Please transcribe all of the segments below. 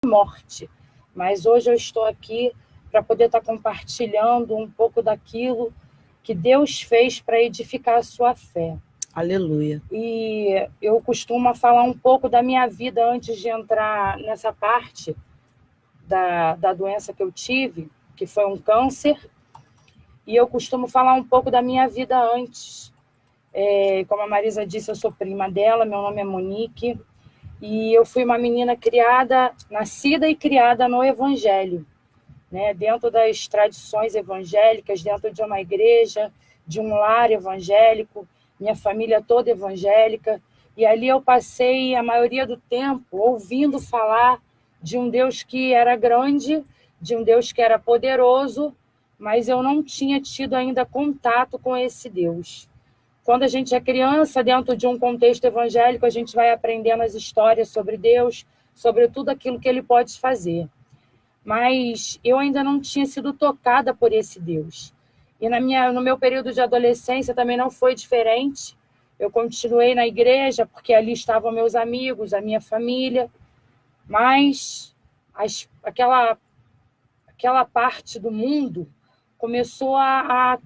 morte. Mas hoje eu estou aqui para poder estar compartilhando um pouco daquilo que Deus fez para edificar a sua fé. Aleluia. E eu costumo falar um pouco da minha vida antes de entrar nessa parte da doença que eu tive, que foi um câncer. E eu costumo falar um pouco da minha vida antes. Como a Marisa disse, eu sou prima dela, meu nome é Monique. E eu fui uma menina nascida e criada no Evangelho, né? Dentro das tradições evangélicas, dentro de uma igreja, de um lar evangélico, minha família toda evangélica. E ali eu passei a maioria do tempo ouvindo falar de um Deus que era grande, de um Deus que era poderoso, mas eu não tinha tido ainda contato com esse Deus. Quando a gente é criança, dentro de um contexto evangélico, a gente vai aprendendo as histórias sobre Deus, sobre tudo aquilo que Ele pode fazer. Mas eu ainda não tinha sido tocada por esse Deus. E no meu período de adolescência também não foi diferente. Eu continuei na igreja, porque ali estavam meus amigos, a minha família, mas aquela parte do mundo começou a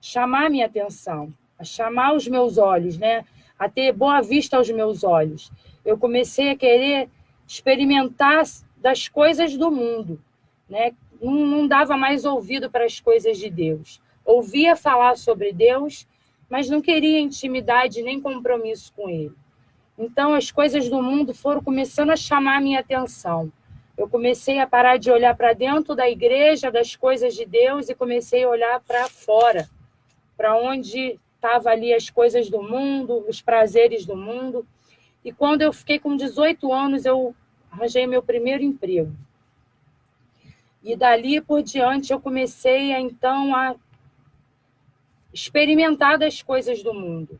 chamar a minha atenção, a chamar os meus olhos, né? A ter boa vista aos meus olhos. Eu comecei a querer experimentar das coisas do mundo, né? Não dava mais ouvido para as coisas de Deus. Ouvia falar sobre Deus, mas não queria intimidade nem compromisso com Ele. Então, as coisas do mundo foram começando a chamar a minha atenção. Eu comecei a parar de olhar para dentro da igreja, das coisas de Deus, e comecei a olhar para fora, para onde estavam ali as coisas do mundo, os prazeres do mundo. E quando eu fiquei com 18 anos, eu arranjei meu primeiro emprego. E dali por diante eu comecei, então, a experimentar das coisas do mundo.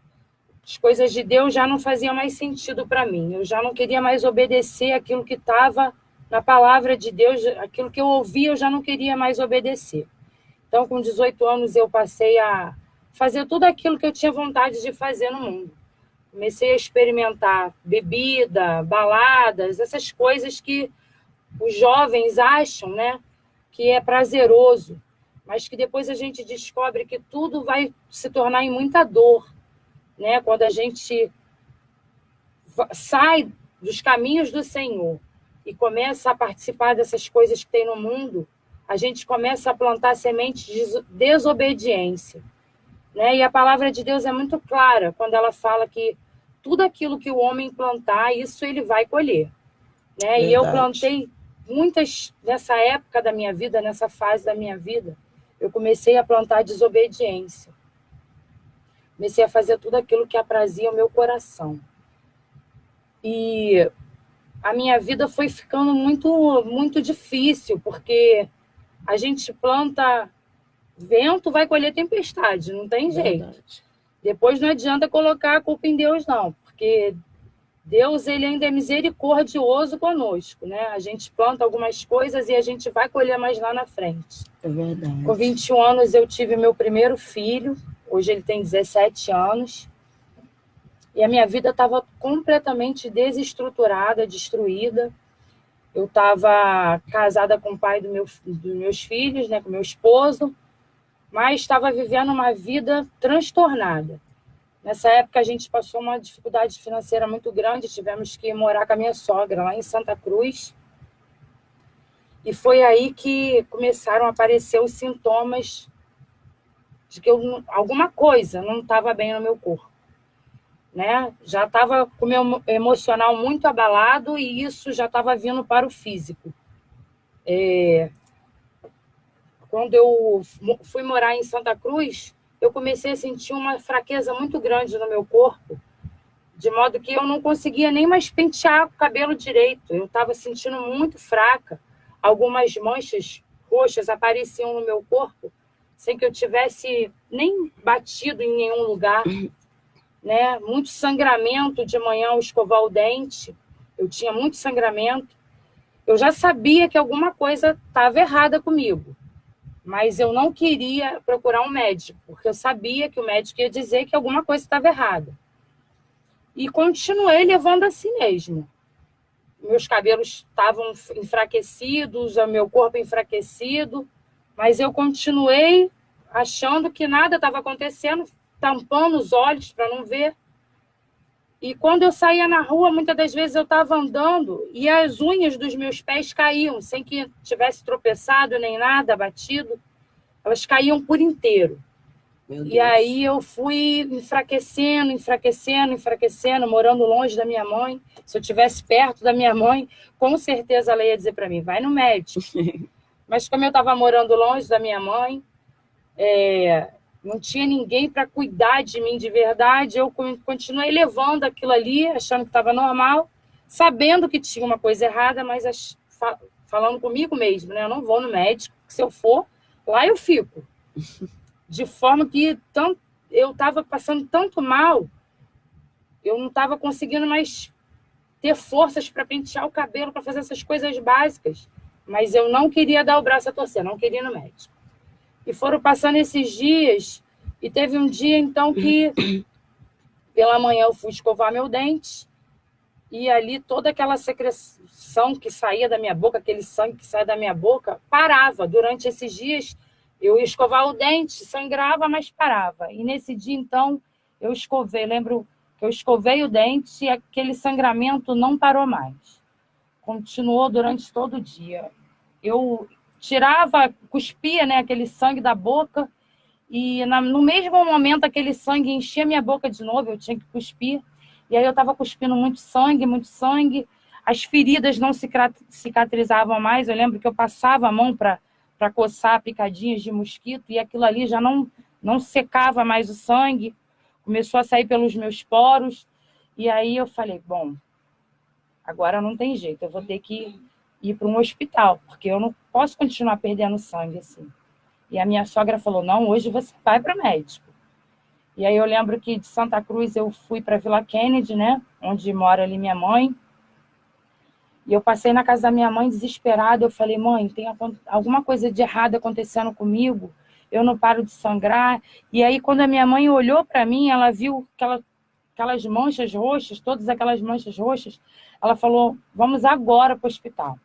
As coisas de Deus já não faziam mais sentido para mim. Eu já não queria mais obedecer aquilo que estava na palavra de Deus, aquilo que eu ouvia, eu já não queria mais obedecer. Então, com 18 anos, eu passei a fazer tudo aquilo que eu tinha vontade de fazer no mundo. Comecei a experimentar bebida, baladas, essas coisas que os jovens acham, né, que é prazeroso, mas que depois a gente descobre que tudo vai se tornar em muita dor, né? Quando a gente sai dos caminhos do Senhor e começa a participar dessas coisas que tem no mundo, a gente começa a plantar sementes de desobediência, né? E a palavra de Deus é muito clara quando ela fala que tudo aquilo que o homem plantar, isso ele vai colher, né? E eu plantei muitas, nessa época da minha vida, nessa fase da minha vida, eu comecei a plantar desobediência. Comecei a fazer tudo aquilo que aprazia o meu coração. E a minha vida foi ficando muito, muito difícil, porque a gente planta vento, vai colher tempestade, não tem jeito. Depois não adianta colocar a culpa em Deus, não, porque Deus, ele ainda é misericordioso conosco, né? A gente planta algumas coisas e a gente vai colher mais lá na frente. É verdade. Com 21 anos eu tive meu primeiro filho, hoje ele tem 17 anos, e a minha vida estava completamente desestruturada, destruída. Eu estava casada com o pai dos meus filhos, né, com meu esposo, mas estava vivendo uma vida transtornada. Nessa época, a gente passou uma dificuldade financeira muito grande, tivemos que morar com a minha sogra lá em Santa Cruz. E foi aí que começaram a aparecer os sintomas de que alguma coisa não estava bem no meu corpo, né? Já estava com o meu emocional muito abalado e isso já estava vindo para o físico. Quando eu fui morar em Santa Cruz, eu comecei a sentir uma fraqueza muito grande no meu corpo, de modo que eu não conseguia nem mais pentear o cabelo direito. Eu estava sentindo muito fraca. Algumas manchas roxas apareciam no meu corpo, sem que eu tivesse nem batido em nenhum lugar, né? Muito sangramento de manhã ao escovar o dente. Eu tinha muito sangramento. Eu já sabia que alguma coisa estava errada comigo, mas eu não queria procurar um médico, porque eu sabia que o médico ia dizer que alguma coisa estava errada. E continuei levando assim mesmo. meus cabelos estavam enfraquecidos, o meu corpo enfraquecido, mas eu continuei achando que nada estava acontecendo, tampando os olhos para não ver. E quando eu saía na rua, muitas das vezes eu estava andando e as unhas dos meus pés caíam, sem que tivesse tropeçado nem nada, batido. Elas caíam por inteiro. E aí eu fui enfraquecendo, enfraquecendo, enfraquecendo, morando longe da minha mãe. Se eu estivesse perto da minha mãe, com certeza ela ia dizer para mim, vai no médico. Mas como eu estava morando longe da minha mãe, não tinha ninguém para cuidar de mim de verdade, eu continuei levando aquilo ali, achando que estava normal, sabendo que tinha uma coisa errada, mas falando comigo mesmo, né? Eu não vou no médico, porque se eu for, lá eu fico. De forma que eu estava passando tanto mal, eu não estava conseguindo mais ter forças para pentear o cabelo, para fazer essas coisas básicas. Mas eu não queria dar o braço a torcer, não queria ir no médico. E foram passando esses dias, e teve um dia, então, que pela manhã eu fui escovar meu dente, e ali toda aquela secreção que saía da minha boca, aquele sangue que saía da minha boca, parava. Durante esses dias, eu ia escovar o dente, sangrava, mas parava. E nesse dia, então, eu escovei. Lembro que eu escovei o dente e aquele sangramento não parou mais. Continuou durante todo o dia. Eu tirava, cuspia, né, aquele sangue da boca e no mesmo momento aquele sangue enchia minha boca de novo, eu tinha que cuspir. E aí eu estava cuspindo muito sangue. As feridas não cicatrizavam mais. Eu lembro que eu passava a mão para coçar picadinhas de mosquito e aquilo ali já não secava mais o sangue. Começou a sair pelos meus poros. E aí eu falei, bom, agora não tem jeito, eu vou ter que ir para um hospital, porque eu não posso continuar perdendo sangue assim. E a minha sogra falou, não, hoje você vai para o médico. E aí eu lembro que de Santa Cruz eu fui para Vila Kennedy, né, onde mora ali minha mãe. E eu passei na casa da minha mãe desesperada. Eu falei, mãe, tem alguma coisa de errado acontecendo comigo? Eu não paro de sangrar. E aí quando a minha mãe olhou para mim, ela viu aquelas manchas roxas, todas aquelas manchas roxas. Ela falou, vamos agora para o hospital.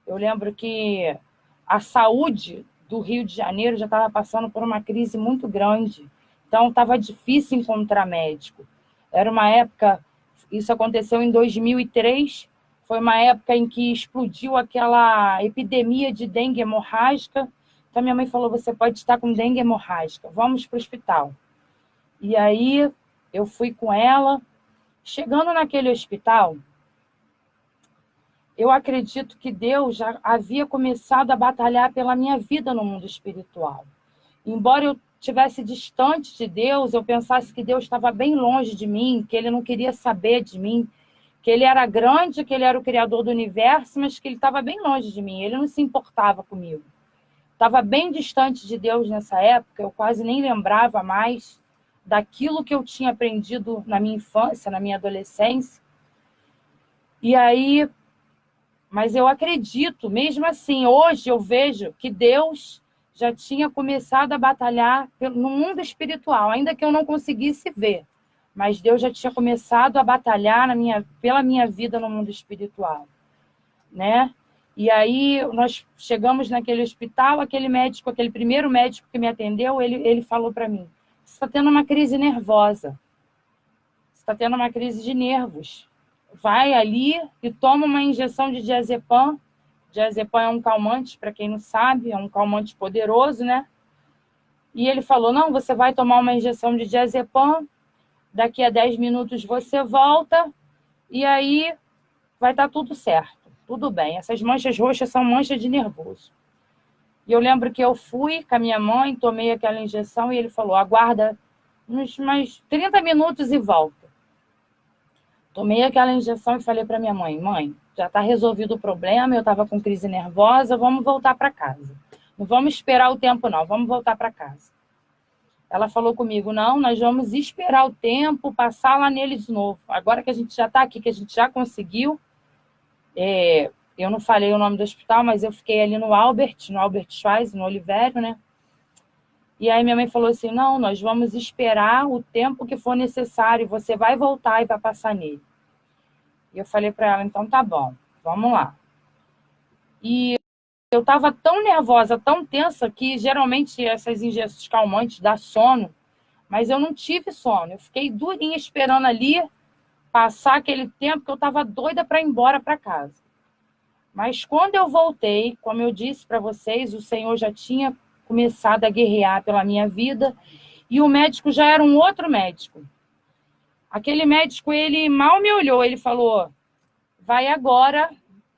Eu lembro que a saúde do Rio de Janeiro já estava passando por uma crise muito grande. Então, estava difícil encontrar médico. Era uma época, isso aconteceu em 2003, foi uma época em que explodiu aquela epidemia de dengue hemorrágica. Então, minha mãe falou, você pode estar com dengue hemorrágica, vamos para o hospital. E aí, eu fui com ela. Chegando naquele hospital, eu acredito que Deus já havia começado a batalhar pela minha vida no mundo espiritual. Embora eu estivesse distante de Deus, eu pensasse que Deus estava bem longe de mim, que Ele não queria saber de mim, que Ele era grande, que Ele era o Criador do universo, mas que Ele estava bem longe de mim, Ele não se importava comigo. Estava bem distante de Deus nessa época, eu quase nem lembrava mais daquilo que eu tinha aprendido na minha infância, na minha adolescência. E aí, mas eu acredito, mesmo assim, hoje eu vejo que Deus já tinha começado a batalhar no mundo espiritual, ainda que eu não conseguisse ver. Mas Deus já tinha começado a batalhar pela minha vida no mundo espiritual, né? E aí nós chegamos naquele hospital, aquele primeiro médico que me atendeu, ele falou para mim, você está tendo uma crise nervosa, você está tendo uma crise de nervos. Vai ali e toma uma injeção de diazepam. Diazepam é um calmante, para quem não sabe, é um calmante poderoso, né? E ele falou, não, você vai tomar uma injeção de diazepam, daqui a 10 minutos você volta, e aí vai estar tudo certo, tudo bem. Essas manchas roxas são manchas de nervoso. E eu lembro que eu fui com a minha mãe, tomei aquela injeção, e ele falou, aguarda uns mais 30 minutos e volta. Tomei aquela injeção e falei para minha mãe, mãe, já está resolvido o problema, eu estava com crise nervosa, vamos voltar para casa. Não vamos esperar o tempo, não, vamos voltar para casa. Ela falou comigo, não, nós vamos esperar o tempo, passar lá nele de novo. Agora que a gente já está aqui, que a gente já conseguiu, eu não falei o nome do hospital, mas eu fiquei ali no Albert Schweitzer, no Olivério, né? E aí minha mãe falou assim, não, nós vamos esperar o tempo que for necessário, você vai voltar e vai passar nele. E eu falei para ela, então tá bom, vamos lá. E eu estava tão nervosa, tão tensa, que geralmente essas injeções calmantes dão sono, mas eu não tive sono. Eu fiquei durinha esperando ali passar aquele tempo que eu estava doida para ir embora para casa. Mas quando eu voltei, como eu disse para vocês, o Senhor já tinha começado a guerrear pela minha vida e o médico já era um outro médico. Aquele médico, ele mal me olhou, ele falou, vai agora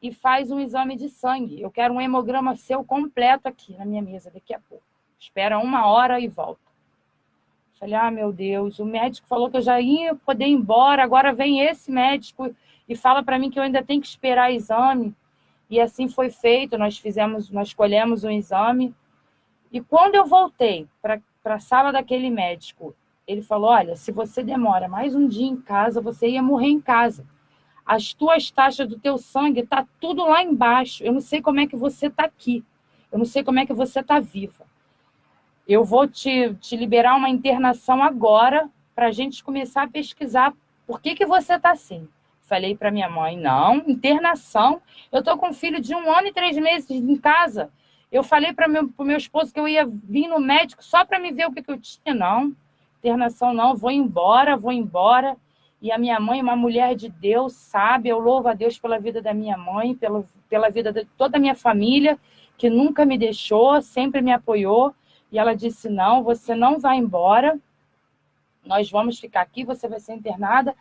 e faz um exame de sangue. Eu quero um hemograma seu completo aqui na minha mesa daqui a pouco. Espera 1 hora e volta. Falei, meu Deus, o médico falou que eu já ia poder ir embora, agora vem esse médico e fala para mim que eu ainda tenho que esperar exame. E assim foi feito, nós colhemos um exame. E quando eu voltei para a sala daquele médico, ele falou, olha, se você demora mais um dia em casa, você ia morrer em casa. As tuas taxas do teu sangue tá tudo lá embaixo. Eu não sei como é que você está aqui. Eu não sei como é que você está viva. Eu vou te liberar uma internação agora para a gente começar a pesquisar por que você está assim. Falei para minha mãe, não, internação? Eu estou com um filho de 1 ano e 3 meses em casa. Eu falei para o meu esposo que eu ia vir no médico só para me ver o que eu tinha. Não, internação não, vou embora. E a minha mãe, uma mulher de Deus, sabe? Eu louvo a Deus pela vida da minha mãe, pela vida de toda a minha família, que nunca me deixou, sempre me apoiou. E ela disse, não, você não vai embora, nós vamos ficar aqui, você vai ser internada,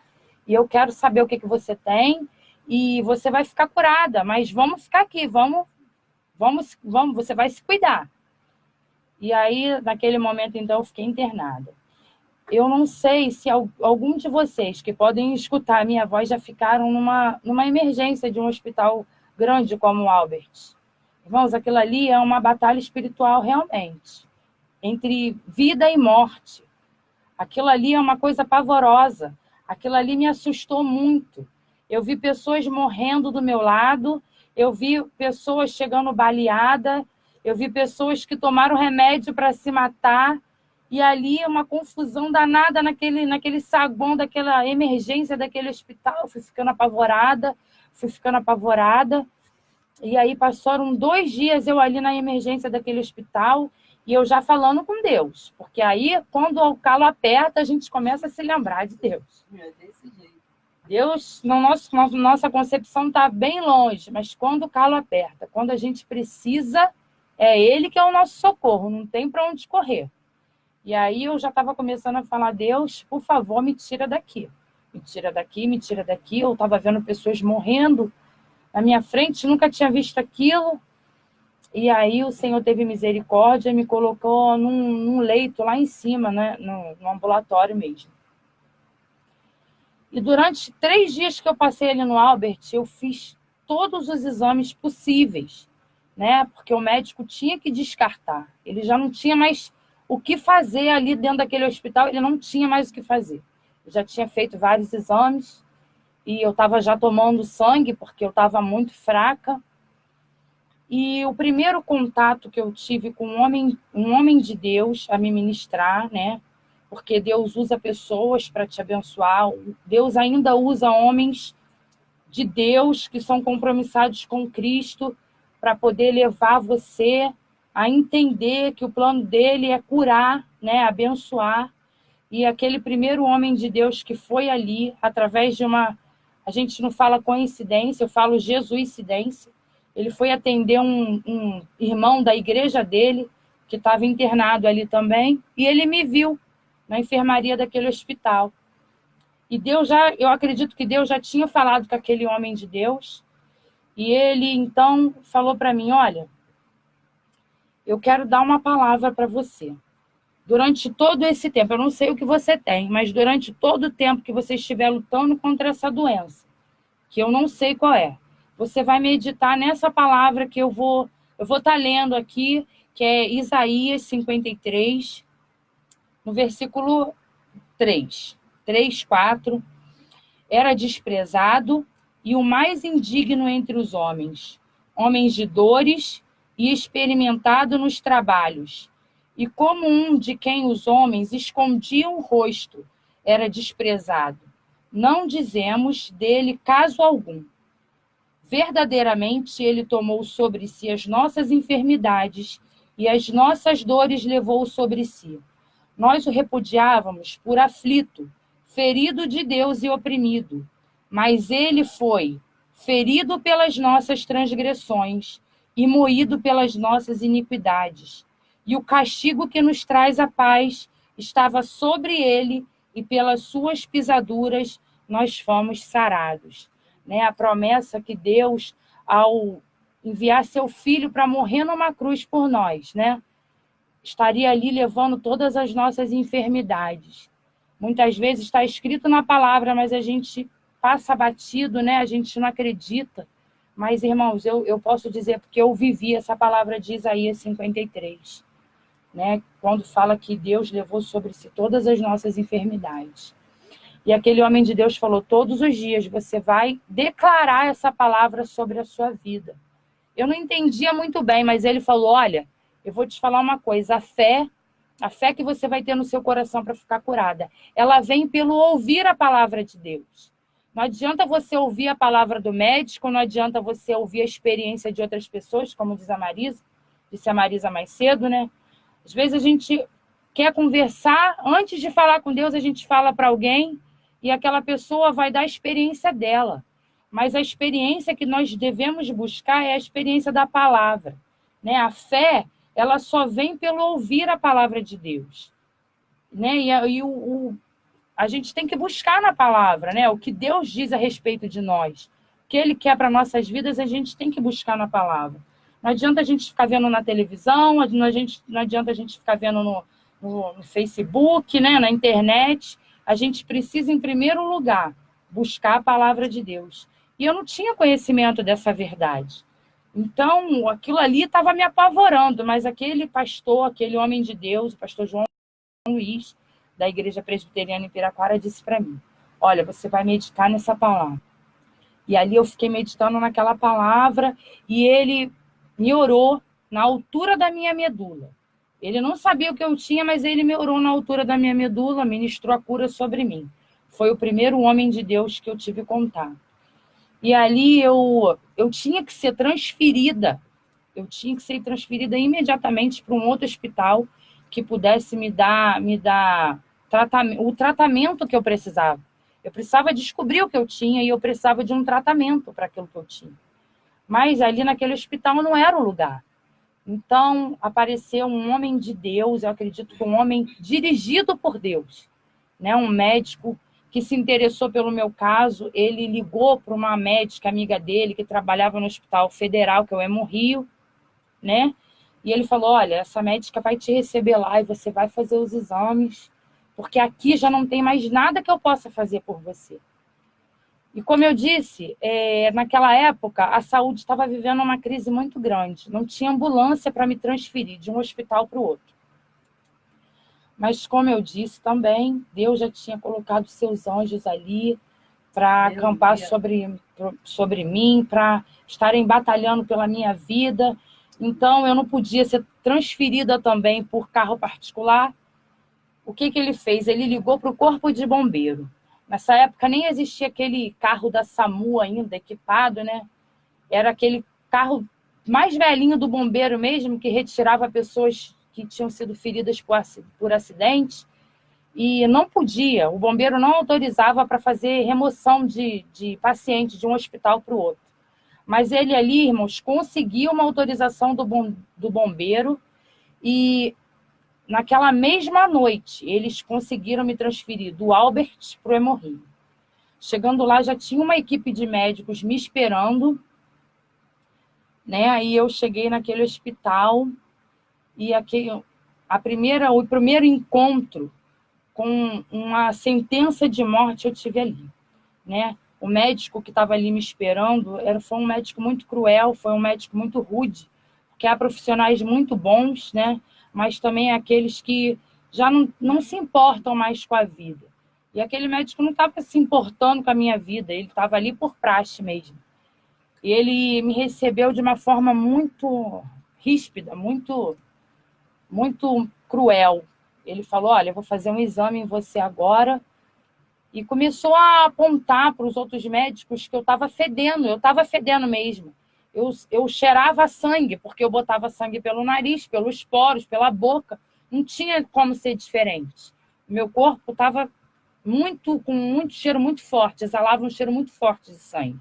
e eu quero saber o que você tem, e você vai ficar curada, mas vamos ficar aqui, vamos, você vai se cuidar. E aí, naquele momento, então, eu fiquei internada. Eu não sei se algum de vocês que podem escutar a minha voz já ficaram numa emergência de um hospital grande como o Albert. Irmãos, aquilo ali é uma batalha espiritual realmente, entre vida e morte. Aquilo ali é uma coisa pavorosa. Aquilo ali me assustou muito. Eu vi pessoas morrendo do meu lado, eu vi pessoas chegando baleadas, eu vi pessoas que tomaram remédio para se matar, e ali uma confusão danada naquele saguão, daquela emergência daquele hospital. Eu fui ficando apavorada. E aí passaram 2 dias eu ali na emergência daquele hospital, e eu já falando com Deus. Porque aí, quando o calo aperta, a gente começa a se lembrar de Deus. É desse jeito. Deus, nossa concepção está bem longe, mas quando o calo aperta, quando a gente precisa, é Ele que é o nosso socorro, não tem para onde correr. E aí eu já estava começando a falar, Deus, por favor, me tira daqui. Me tira daqui, me tira daqui. Eu estava vendo pessoas morrendo na minha frente, nunca tinha visto aquilo. E aí o Senhor teve misericórdia e me colocou num leito lá em cima, né, no ambulatório mesmo. E durante 3 dias que eu passei ali no Albert, eu fiz todos os exames possíveis, né, porque o médico tinha que descartar. Ele já não tinha mais o que fazer ali dentro daquele hospital, ele não tinha mais o que fazer. Eu já tinha feito vários exames e eu estava já tomando sangue porque eu estava muito fraca. E o primeiro contato que eu tive com um homem de Deus a me ministrar, né? Porque Deus usa pessoas para te abençoar. Deus ainda usa homens de Deus que são compromissados com Cristo para poder levar você a entender que o plano dele é curar, né? Abençoar. E aquele primeiro homem de Deus que foi ali, através de a gente não fala coincidência, eu falo jesuicidência. Ele foi atender um irmão da igreja dele, que estava internado ali também, e ele me viu na enfermaria daquele hospital. E eu acredito que Deus já tinha falado com aquele homem de Deus, e ele, então, falou para mim, olha, eu quero dar uma palavra para você. Durante todo esse tempo, eu não sei o que você tem, mas durante todo o tempo que você estiver lutando contra essa doença, que eu não sei qual é, você vai meditar nessa palavra que eu vou estar lendo aqui, que é Isaías 53, no versículo 3, 4. Era desprezado e o mais indigno entre os homens, homens de dores e experimentado nos trabalhos. E como um de quem os homens escondiam o rosto, era desprezado. não dizemos dele caso algum. Verdadeiramente, ele tomou sobre si as nossas enfermidades e as nossas dores levou sobre si. Nós o repudiávamos por aflito, ferido de Deus e oprimido. Mas ele foi ferido pelas nossas transgressões e moído pelas nossas iniquidades. E o castigo que nos traz a paz estava sobre ele, e pelas suas pisaduras nós fomos sarados. Né? A promessa que Deus, ao enviar seu filho para morrer numa cruz por nós, né? Estaria ali levando todas as nossas enfermidades. Muitas vezes está escrito na palavra, mas a gente passa batido, né? A gente não acredita. Mas, irmãos, eu posso dizer, porque eu vivi essa palavra de Isaías 53, né? Quando fala que Deus levou sobre si todas as nossas enfermidades. E aquele homem de Deus falou, todos os dias você vai declarar essa palavra sobre a sua vida. Eu não entendia muito bem, mas ele falou, olha, eu vou te falar uma coisa, a fé que você vai ter no seu coração para ficar curada, ela vem pelo ouvir a palavra de Deus. Não adianta você ouvir a palavra do médico, não adianta você ouvir a experiência de outras pessoas, como diz a Marisa, disse a Marisa mais cedo, né? Às vezes a gente quer conversar, antes de falar com Deus, a gente fala para alguém e aquela pessoa vai dar a experiência dela. Mas a experiência que nós devemos buscar é a experiência da palavra. Né? A fé, ela só vem pelo ouvir a palavra de Deus. Né? A gente tem que buscar na palavra, né? O que Deus diz a respeito de nós. O que Ele quer para nossas vidas, a gente tem que buscar na palavra. Não adianta a gente ficar vendo na televisão, não adianta a gente ficar vendo no Facebook, né? Na internet. A gente precisa, em primeiro lugar, buscar a palavra de Deus. E eu não tinha conhecimento dessa verdade. Então, aquilo ali estava me apavorando, mas aquele pastor, aquele homem de Deus, o pastor João Luiz, da Igreja Presbiteriana em Piraquara, disse para mim, olha, você vai meditar nessa palavra. E ali eu fiquei meditando naquela palavra e ele me orou na altura da minha medula. Ele não sabia o que eu tinha, mas ele me orou na altura da minha medula, ministrou a cura sobre mim. Foi o primeiro homem de Deus que eu tive contato. E ali eu tinha que ser transferida. Eu tinha que ser transferida imediatamente para um outro hospital que pudesse me dar o tratamento que eu precisava. Eu precisava descobrir o que eu tinha e eu precisava de um tratamento para aquilo que eu tinha. Mas ali naquele hospital não era o lugar. Então, apareceu um homem de Deus, eu acredito que um homem dirigido por Deus, né? Um médico que se interessou pelo meu caso, ele ligou para uma médica amiga dele que trabalhava no Hospital Federal, que é o Hemorrio, né? E ele falou, olha, essa médica vai te receber lá e você vai fazer os exames, porque aqui já não tem mais nada que eu possa fazer por você. E como eu disse, naquela época, a saúde estava vivendo uma crise muito grande. Não tinha ambulância para me transferir de um hospital para o outro. Mas, como eu disse também, Deus já tinha colocado seus anjos ali para acampar sobre mim, para estarem batalhando pela minha vida. Então, eu não podia ser transferida também por carro particular. O que ele fez? Ele ligou para o Corpo de Bombeiro. Nessa época nem existia aquele carro da SAMU ainda equipado, né? Era aquele carro mais velhinho do bombeiro mesmo, que retirava pessoas que tinham sido feridas por acidente. E não podia, o bombeiro não autorizava para fazer remoção de paciente de um hospital para o outro. Mas ele ali, irmãos, conseguiu uma autorização do bombeiro e naquela mesma noite, eles conseguiram me transferir do Albert para o Hemorrio. Chegando lá, já tinha uma equipe de médicos me esperando, né? Aí eu cheguei naquele hospital e o primeiro encontro com uma sentença de morte eu tive ali, né? O médico que estava ali me esperando foi um médico muito cruel, foi um médico muito rude, porque há profissionais muito bons, né? Mas também aqueles que já não se importam mais com a vida. E aquele médico não estava se importando com a minha vida, ele estava ali por praxe mesmo. E ele me recebeu de uma forma muito ríspida, muito, muito cruel. Ele falou, olha, eu vou fazer um exame em você agora, E começou a apontar para os outros médicos que eu estava fedendo mesmo. Eu cheirava sangue, porque eu botava sangue pelo nariz, pelos poros, pela boca. Não tinha como ser diferente. Meu corpo estava com muito cheiro muito forte, exalava um cheiro muito forte de sangue.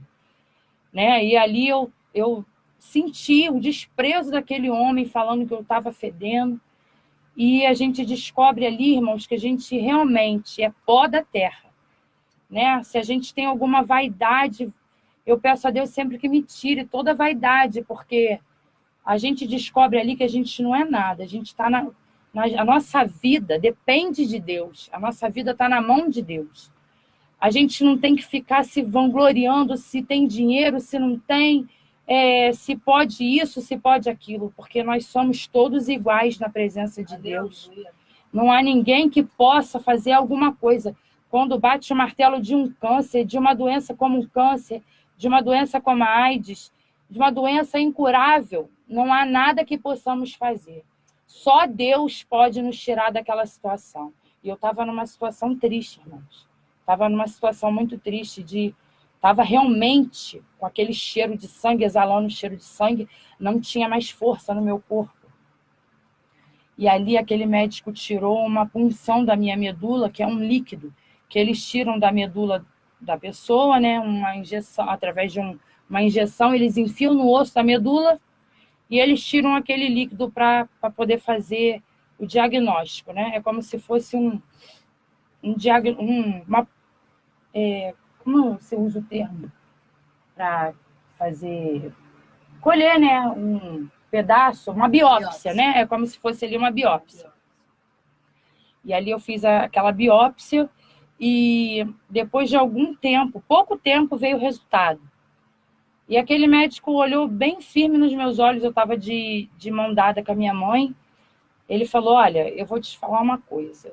Né? E ali eu senti o desprezo daquele homem falando que eu estava fedendo. E a gente descobre ali, irmãos, que a gente realmente é pó da terra. Né? Se a gente tem alguma vaidade, eu peço a Deus sempre que me tire toda vaidade, porque a gente descobre ali que a gente não é nada, a gente está a nossa vida depende de Deus, a nossa vida está na mão de Deus. A gente não tem que ficar se vangloriando se tem dinheiro, se não tem, se pode isso, se pode aquilo, porque nós somos todos iguais na presença de Deus. Não há ninguém que possa fazer alguma coisa. Quando bate o martelo de um câncer, de uma doença como um câncer, de uma doença como a AIDS, de uma doença incurável, não há nada que possamos fazer. Só Deus pode nos tirar daquela situação. E eu estava numa situação triste, irmãos. Estava numa situação muito triste, estava realmente com aquele cheiro de sangue, exalando o cheiro de sangue, não tinha mais força no meu corpo. E ali aquele médico tirou uma punção da minha medula, que é um líquido, que eles tiram da medula da pessoa, né? Uma injeção, através de uma injeção, eles enfiam no osso da medula e eles tiram aquele líquido para poder fazer o diagnóstico, né? É como se fosse como você usa o termo? Para fazer... colher, né? Um pedaço, uma biópsia, né? É como se fosse ali uma biópsia. E ali eu fiz aquela biópsia e depois de algum tempo, pouco tempo, veio o resultado. E aquele médico olhou bem firme nos meus olhos, eu estava de mão dada com a minha mãe. Ele falou, olha, eu vou te falar uma coisa.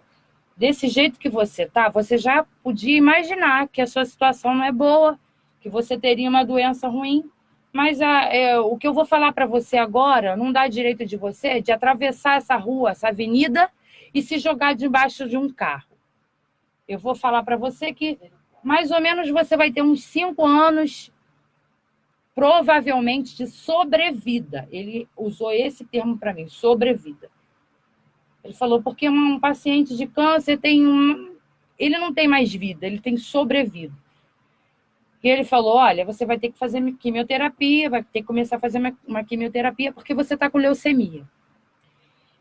Desse jeito que você está, você já podia imaginar que a sua situação não é boa, que você teria uma doença ruim, mas o que eu vou falar para você agora não dá direito de você de atravessar essa rua, essa avenida e se jogar debaixo de um carro. Eu vou falar para você que mais ou menos você vai ter uns 5 anos, provavelmente, de sobrevida. Ele usou esse termo para mim, sobrevida. Ele falou, porque um paciente de câncer ele não tem mais vida, ele tem sobrevida. E ele falou, olha, você vai ter que fazer quimioterapia, vai ter que começar a fazer uma quimioterapia porque você está com leucemia.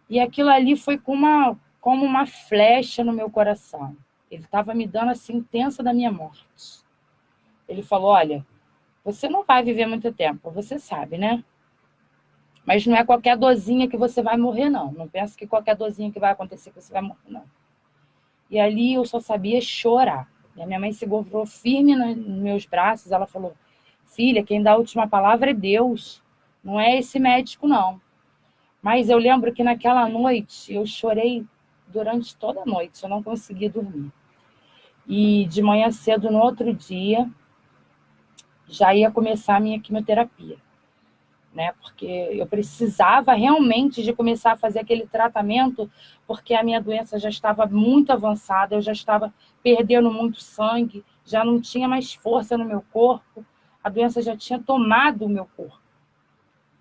E aquilo ali foi como uma flecha no meu coração. Ele estava me dando a sentença da minha morte. Ele falou, olha, você não vai viver muito tempo, você sabe, né? Mas não é qualquer dorzinha que você vai morrer, não. Não pensa que qualquer dorzinha que vai acontecer que você vai morrer, não. E ali eu só sabia chorar. E a minha mãe segurou firme nos meus braços. Ela falou, filha, quem dá a última palavra é Deus. Não é esse médico, não. Mas eu lembro que naquela noite eu chorei durante toda a noite. Eu não consegui dormir. E de manhã cedo, no outro dia, já ia começar a minha quimioterapia. Né? Porque eu precisava realmente de começar a fazer aquele tratamento, porque a minha doença já estava muito avançada, eu já estava perdendo muito sangue, já não tinha mais força no meu corpo, a doença já tinha tomado o meu corpo.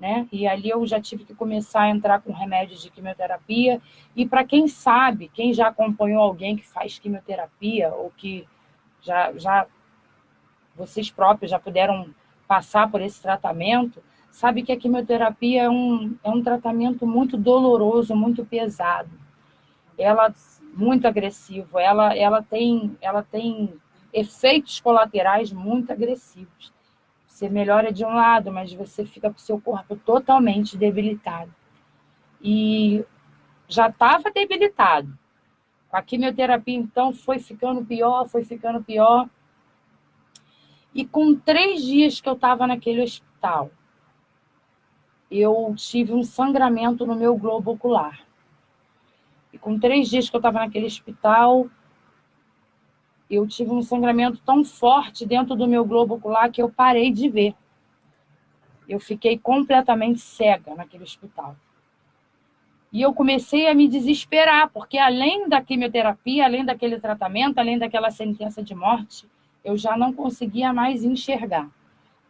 Né? E ali eu já tive que começar a entrar com remédios de quimioterapia, e para quem sabe, quem já acompanhou alguém que faz quimioterapia, ou que já vocês próprios já puderam passar por esse tratamento, sabe que a quimioterapia é um tratamento muito doloroso, muito pesado. Ela muito agressivo, ela tem efeitos colaterais muito agressivos. Você melhora de um lado, mas você fica com o seu corpo totalmente debilitado. E já estava debilitado. A quimioterapia, então, foi ficando pior. E com 3 dias que eu estava naquele hospital, eu tive um sangramento no meu globo ocular. E com 3 dias que eu estava naquele hospital, eu tive um sangramento tão forte dentro do meu globo ocular que eu parei de ver. Eu fiquei completamente cega naquele hospital. E eu comecei a me desesperar, porque além da quimioterapia, além daquele tratamento, além daquela sentença de morte, eu já não conseguia mais enxergar.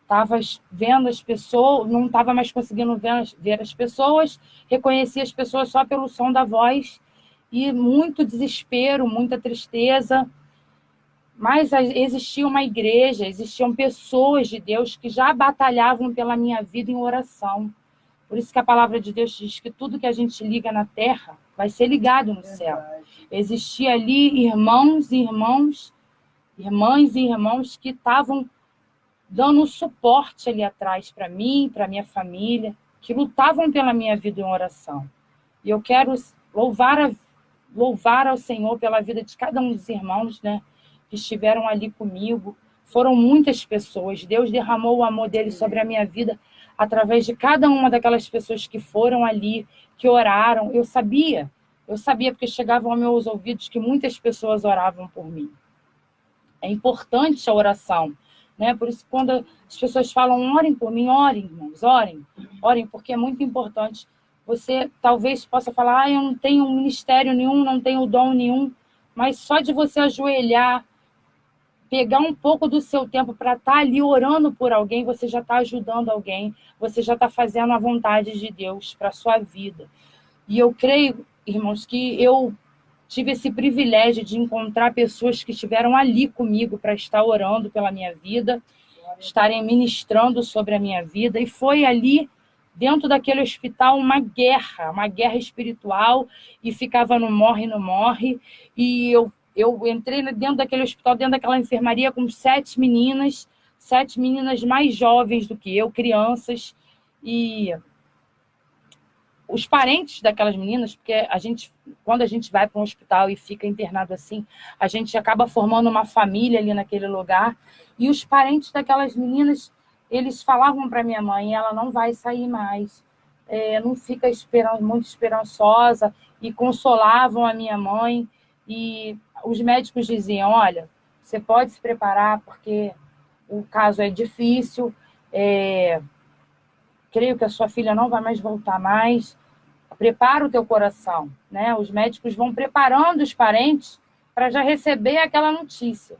Estava vendo as pessoas, não estava mais conseguindo ver as pessoas, reconhecia as pessoas só pelo som da voz, e muito desespero, muita tristeza. Mas existia uma igreja, existiam pessoas de Deus que já batalhavam pela minha vida em oração. Por isso que a palavra de Deus diz que tudo que a gente liga na terra vai ser ligado no céu. Existia ali irmãos e irmãs, irmãs e irmãos que estavam dando suporte ali atrás para mim, para minha família, que lutavam pela minha vida em oração. E eu quero louvar ao Senhor pela vida de cada um dos irmãos, né, que estiveram ali comigo. Foram muitas pessoas. Deus derramou o amor dele sobre a minha vida através de cada uma daquelas pessoas que foram ali, que oraram. Eu sabia porque chegavam aos meus ouvidos que muitas pessoas oravam por mim. É importante a oração, né? Por isso, quando as pessoas falam, orem por mim, orem, irmãos, orem, porque é muito importante. Você talvez possa falar, eu não tenho ministério nenhum, não tenho dom nenhum, mas só de você ajoelhar, pegar um pouco do seu tempo para estar ali orando por alguém, você já está ajudando alguém, você já está fazendo a vontade de Deus para a sua vida. E eu creio, irmãos, que eu tive esse privilégio de encontrar pessoas que estiveram ali comigo para estar orando pela minha vida, estarem ministrando sobre a minha vida, e foi ali, dentro daquele hospital, uma guerra espiritual, e ficava no morre, não morre, e eu entrei dentro daquele hospital, dentro daquela enfermaria, com 7 meninas mais jovens do que eu, crianças, e os parentes daquelas meninas, porque quando a gente vai para um hospital e fica internado assim, a gente acaba formando uma família ali naquele lugar, e os parentes daquelas meninas, eles falavam para minha mãe, ela não vai sair mais, não fica muito esperançosa, e consolavam a minha mãe, e os médicos diziam, olha, você pode se preparar, porque o caso é difícil, creio que a sua filha não vai mais voltar mais, prepara o teu coração, né? Os médicos vão preparando os parentes para já receber aquela notícia.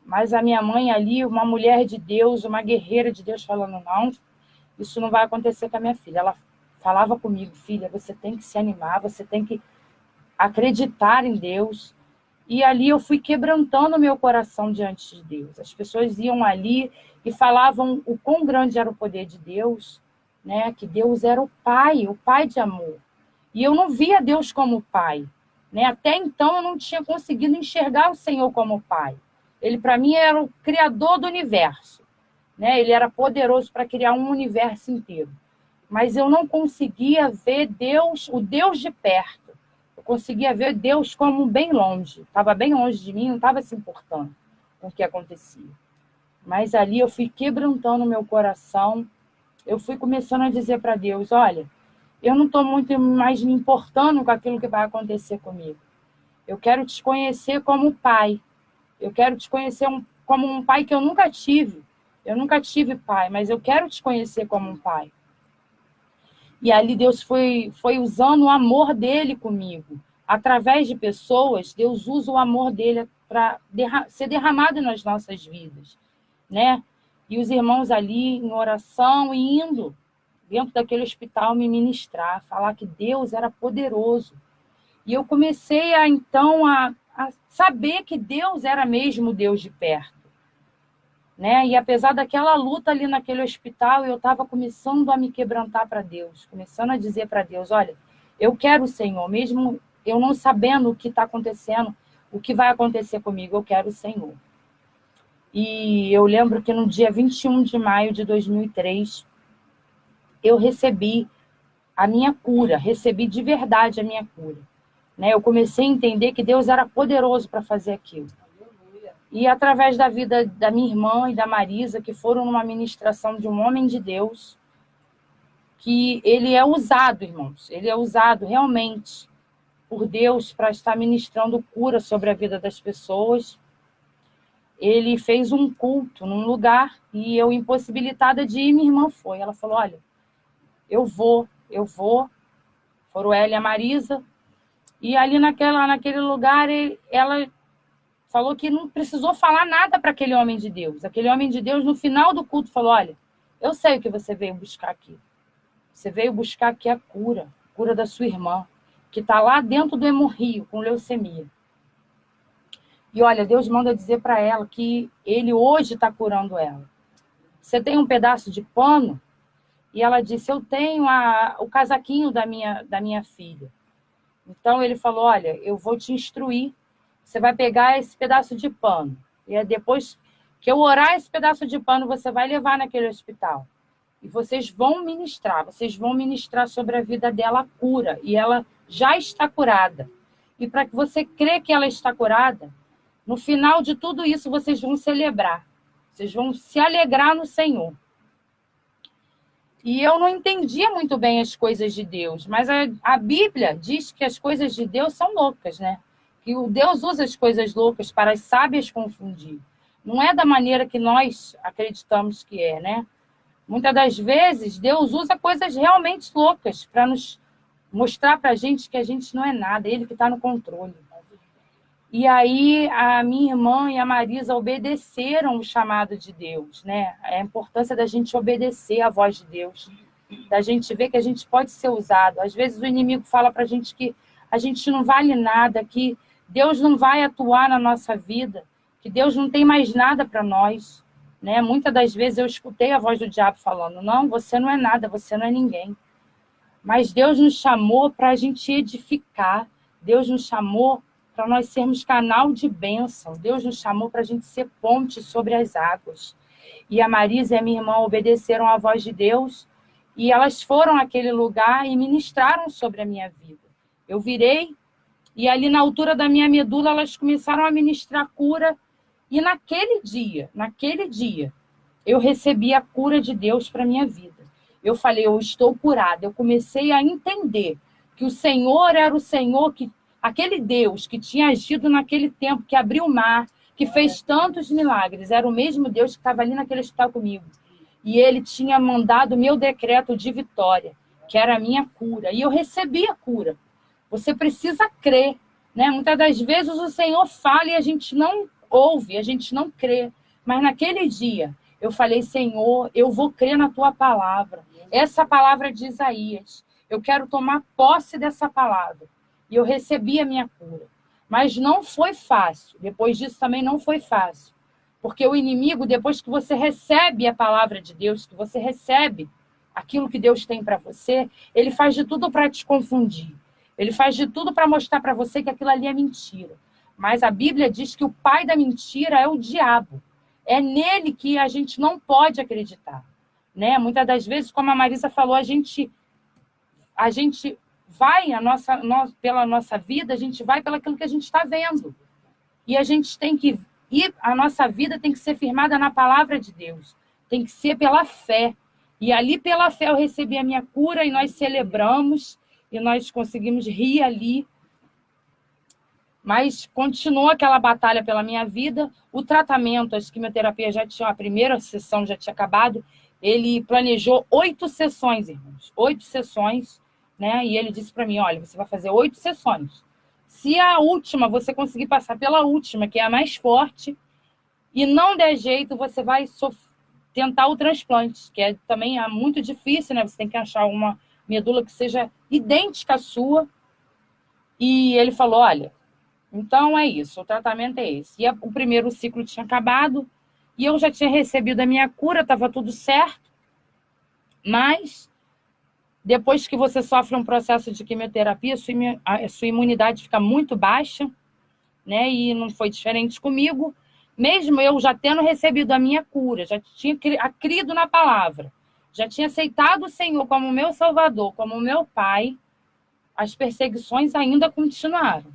Mas a minha mãe ali, uma mulher de Deus, uma guerreira de Deus, falando, não, isso não vai acontecer com a minha filha. Ela falava comigo, filha, você tem que se animar, você tem que acreditar em Deus. E ali eu fui quebrantando meu coração diante de Deus. As pessoas iam ali e falavam o quão grande era o poder de Deus, né? Que Deus era o Pai de amor. E eu não via Deus como Pai, né? Até então eu não tinha conseguido enxergar o Senhor como Pai. Ele, para mim, era o Criador do universo, né? Ele era poderoso para criar um universo inteiro. Mas eu não conseguia ver Deus, o Deus de perto. Eu conseguia ver Deus como bem longe. Estava bem longe de mim, não estava se importando com o que acontecia. Mas ali eu fui quebrantando meu coração, eu fui começando a dizer para Deus, olha, eu não estou muito mais me importando com aquilo que vai acontecer comigo. Eu quero te conhecer como pai. Eu quero te conhecer como um pai que eu nunca tive. Eu nunca tive pai, mas eu quero te conhecer como um pai. E ali Deus foi usando o amor dele comigo. Através de pessoas, Deus usa o amor dele para ser derramado nas nossas vidas, né? E os irmãos ali em oração e indo dentro daquele hospital me ministrar, falar que Deus era poderoso. E eu comecei então a saber que Deus era mesmo Deus de perto, né? E apesar daquela luta ali naquele hospital, eu estava começando a me quebrantar para Deus, começando a dizer para Deus, olha, eu quero o Senhor, mesmo eu não sabendo o que está acontecendo, o que vai acontecer comigo, eu quero o Senhor. E eu lembro que no dia 21 de maio de 2003, eu recebi a minha cura, recebi de verdade a minha cura, né? Eu comecei a entender que Deus era poderoso para fazer aquilo. E através da vida da minha irmã e da Marisa, que foram numa ministração de um homem de Deus, que ele é usado, irmãos, ele é usado realmente por Deus para estar ministrando cura sobre a vida das pessoas. Ele fez um culto num lugar e eu, impossibilitada de ir, minha irmã foi. Ela falou, olha, eu vou Foram ela e a Marisa. E ali naquele lugar, ela falou que não precisou falar nada para aquele homem de Deus. Aquele homem de Deus, no final do culto, falou: olha, eu sei o que você veio buscar aqui. Você veio buscar aqui a cura da sua irmã, que está lá dentro do hemorrio, com leucemia. E olha, Deus manda dizer para ela que ele hoje está curando ela. Você tem um pedaço de pano? E ela disse: eu tenho o casaquinho da minha filha. Então ele falou: olha, eu vou te instruir. Você vai pegar esse pedaço de pano. E depois que eu orar esse pedaço de pano, você vai levar naquele hospital. E vocês vão ministrar sobre a vida dela a cura. E ela já está curada. E para que você crê que ela está curada, no final de tudo isso, vocês vão celebrar. Vocês vão se alegrar no Senhor. E eu não entendia muito bem as coisas de Deus, mas a Bíblia diz que as coisas de Deus são loucas, né? Que o Deus usa as coisas loucas para as sábias confundir. Não é da maneira que nós acreditamos que é, né? Muitas das vezes, Deus usa coisas realmente loucas para nos mostrar para a gente que a gente não é nada, Ele que está no controle. E aí a minha irmã e a Marisa obedeceram o chamado de Deus, né? A importância da gente obedecer à voz de Deus, da gente ver que a gente pode ser usado. Às vezes o inimigo fala para a gente que a gente não vale nada, que Deus não vai atuar na nossa vida, que Deus não tem mais nada para nós, né? Muitas das vezes eu escutei a voz do diabo falando: não, você não é nada, você não é ninguém. Mas Deus nos chamou para a gente edificar, Deus nos chamou para nós sermos canal de bênção. Deus nos chamou para a gente ser ponte sobre as águas. E a Marisa e a minha irmã obedeceram à voz de Deus e elas foram àquele lugar e ministraram sobre a minha vida. Eu virei e ali na altura da minha medula elas começaram a ministrar cura e naquele dia, eu recebi a cura de Deus para a minha vida. Eu falei: eu estou curada. Eu comecei a entender que o Senhor era o Senhor que aquele Deus que tinha agido naquele tempo, que abriu o mar, que fez tantos milagres, era o mesmo Deus que estava ali naquele hospital comigo. E ele tinha mandado o meu decreto de vitória, que era a minha cura. E eu recebi a cura. Você precisa crer, né? Muitas das vezes o Senhor fala e a gente não ouve, a gente não crê. Mas naquele dia, eu falei: Senhor, eu vou crer na tua palavra. Essa palavra de Isaías. Eu quero tomar posse dessa palavra. E eu recebi a minha cura. Mas não foi fácil. Depois disso também não foi fácil. Porque o inimigo, depois que você recebe a palavra de Deus, que você recebe aquilo que Deus tem para você, ele faz de tudo para te confundir. Ele faz de tudo para mostrar para você que aquilo ali é mentira. Mas a Bíblia diz que o pai da mentira é o diabo. É nele que a gente não pode acreditar, né? Muitas das vezes, como a Marisa falou, a gente vai pela nossa vida, a gente vai pelo aquilo que a gente está vendo. E a gente tem que ir, a nossa vida tem que ser firmada na palavra de Deus. Tem que ser pela fé. E ali pela fé eu recebi a minha cura e nós celebramos e nós conseguimos rir ali. Mas continuou aquela batalha pela minha vida. O tratamento, as quimioterapias já tinham, a primeira sessão já tinha acabado. Ele planejou 8 sessões, irmãos. 8 sessões. Né? E ele disse para mim: olha, você vai fazer 8 sessões. Se a última, você conseguir passar pela última, que é a mais forte, e não der jeito, você vai tentar o transplante, que também é muito difícil, né? Você tem que achar uma medula que seja idêntica à sua. E ele falou: olha, então é isso, o tratamento é esse. E o primeiro ciclo tinha acabado, e eu já tinha recebido a minha cura, estava tudo certo, mas depois que você sofre um processo de quimioterapia, a sua imunidade fica muito baixa, né? E não foi diferente comigo. Mesmo eu já tendo recebido a minha cura, já tinha crido na palavra, já tinha aceitado o Senhor como meu Salvador, como meu Pai, as perseguições ainda continuaram.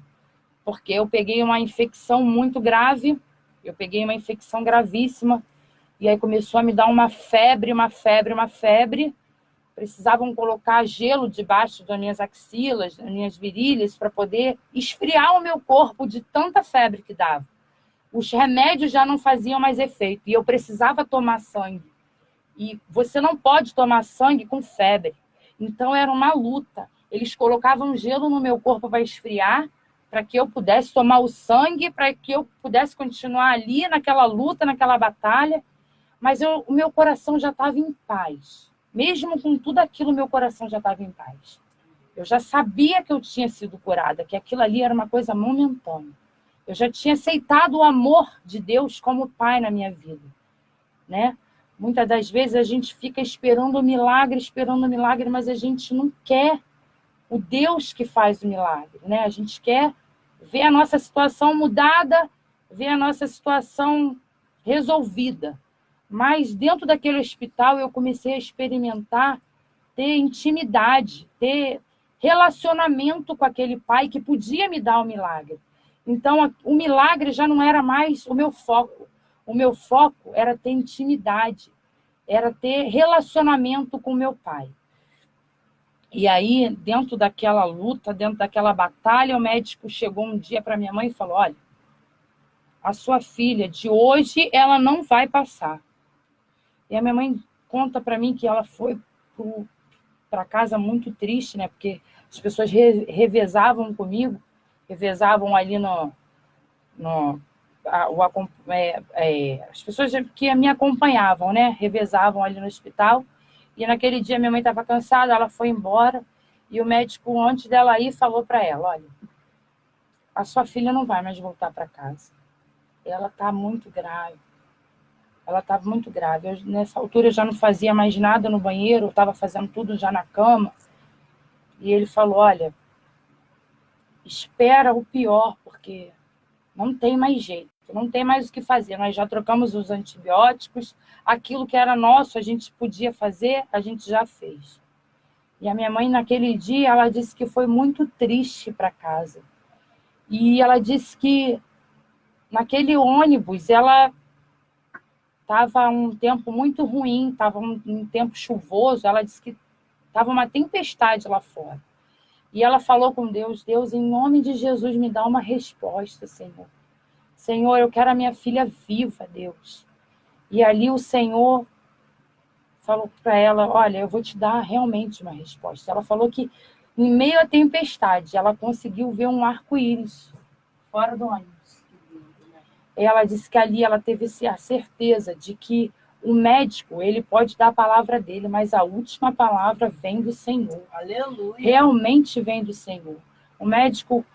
Porque eu peguei uma infecção muito grave, eu peguei uma infecção gravíssima, e aí começou a me dar uma febre. Precisavam colocar gelo debaixo das minhas axilas, das minhas virilhas, para poder esfriar o meu corpo de tanta febre que dava. Os remédios já não faziam mais efeito, e eu precisava tomar sangue. E você não pode tomar sangue com febre. Então era uma luta. Eles colocavam gelo no meu corpo para esfriar, para que eu pudesse tomar o sangue, para que eu pudesse continuar ali naquela luta, naquela batalha. Mas o meu coração já estava em paz. Mesmo com tudo aquilo, meu coração já estava em paz. Eu já sabia que eu tinha sido curada, que aquilo ali era uma coisa momentânea. Eu já tinha aceitado o amor de Deus como Pai na minha vida, né? Muitas das vezes a gente fica esperando o milagre, mas a gente não quer o Deus que faz o milagre, né? A gente quer ver a nossa situação mudada, ver a nossa situação resolvida. Mas dentro daquele hospital eu comecei a experimentar ter intimidade, ter relacionamento com aquele pai que podia me dar o milagre. Então, o milagre já não era mais o meu foco. O meu foco era ter intimidade, era ter relacionamento com o meu pai. E aí, dentro daquela luta, dentro daquela batalha, o médico chegou um dia para minha mãe e falou: olha, a sua filha de hoje, ela não vai passar. E a minha mãe conta para mim que ela foi para casa muito triste, né? Porque as pessoas revezavam comigo, revezavam ali as pessoas que me acompanhavam, né? Revezavam ali no hospital. E naquele dia minha mãe estava cansada, ela foi embora. E o médico, antes dela ir, falou para ela: olha, a sua filha não vai mais voltar para casa. Ela está muito grave. Ela estava muito grave. Nessa altura eu já não fazia mais nada no banheiro, eu estava fazendo tudo já na cama. E ele falou: olha, espera o pior, porque não tem mais jeito, não tem mais o que fazer. Nós já trocamos os antibióticos, aquilo que era nosso, a gente podia fazer, a gente já fez. E a minha mãe, naquele dia, ela disse que foi muito triste para casa. E ela disse que naquele ônibus, ela estava um tempo muito ruim, estava um tempo chuvoso, ela disse que estava uma tempestade lá fora. E ela falou com Deus: Deus, em nome de Jesus, me dá uma resposta, Senhor. Senhor, eu quero a minha filha viva, Deus. E ali o Senhor falou para ela: olha, eu vou te dar realmente uma resposta. Ela falou que em meio à tempestade, ela conseguiu ver um arco-íris fora do ônibus. Ela disse que ali ela teve a certeza de que o médico, ele pode dar a palavra dele, mas a última palavra vem do Senhor. Aleluia. Realmente vem do Senhor. O médico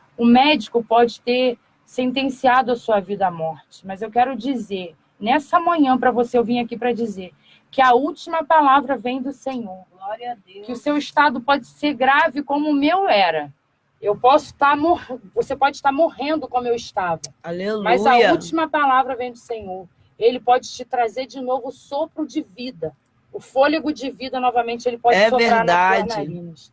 pode ter sentenciado a sua vida à morte, mas eu quero dizer, nessa manhã, para você, eu vim aqui para dizer que a última palavra vem do Senhor. Glória a Deus. Que o seu estado pode ser grave como o meu era. Você pode estar morrendo como eu estava. Aleluia. Mas a última palavra vem do Senhor. Ele pode te trazer de novo o sopro de vida. O fôlego de vida, novamente, ele pode soprar nas tuas narinas.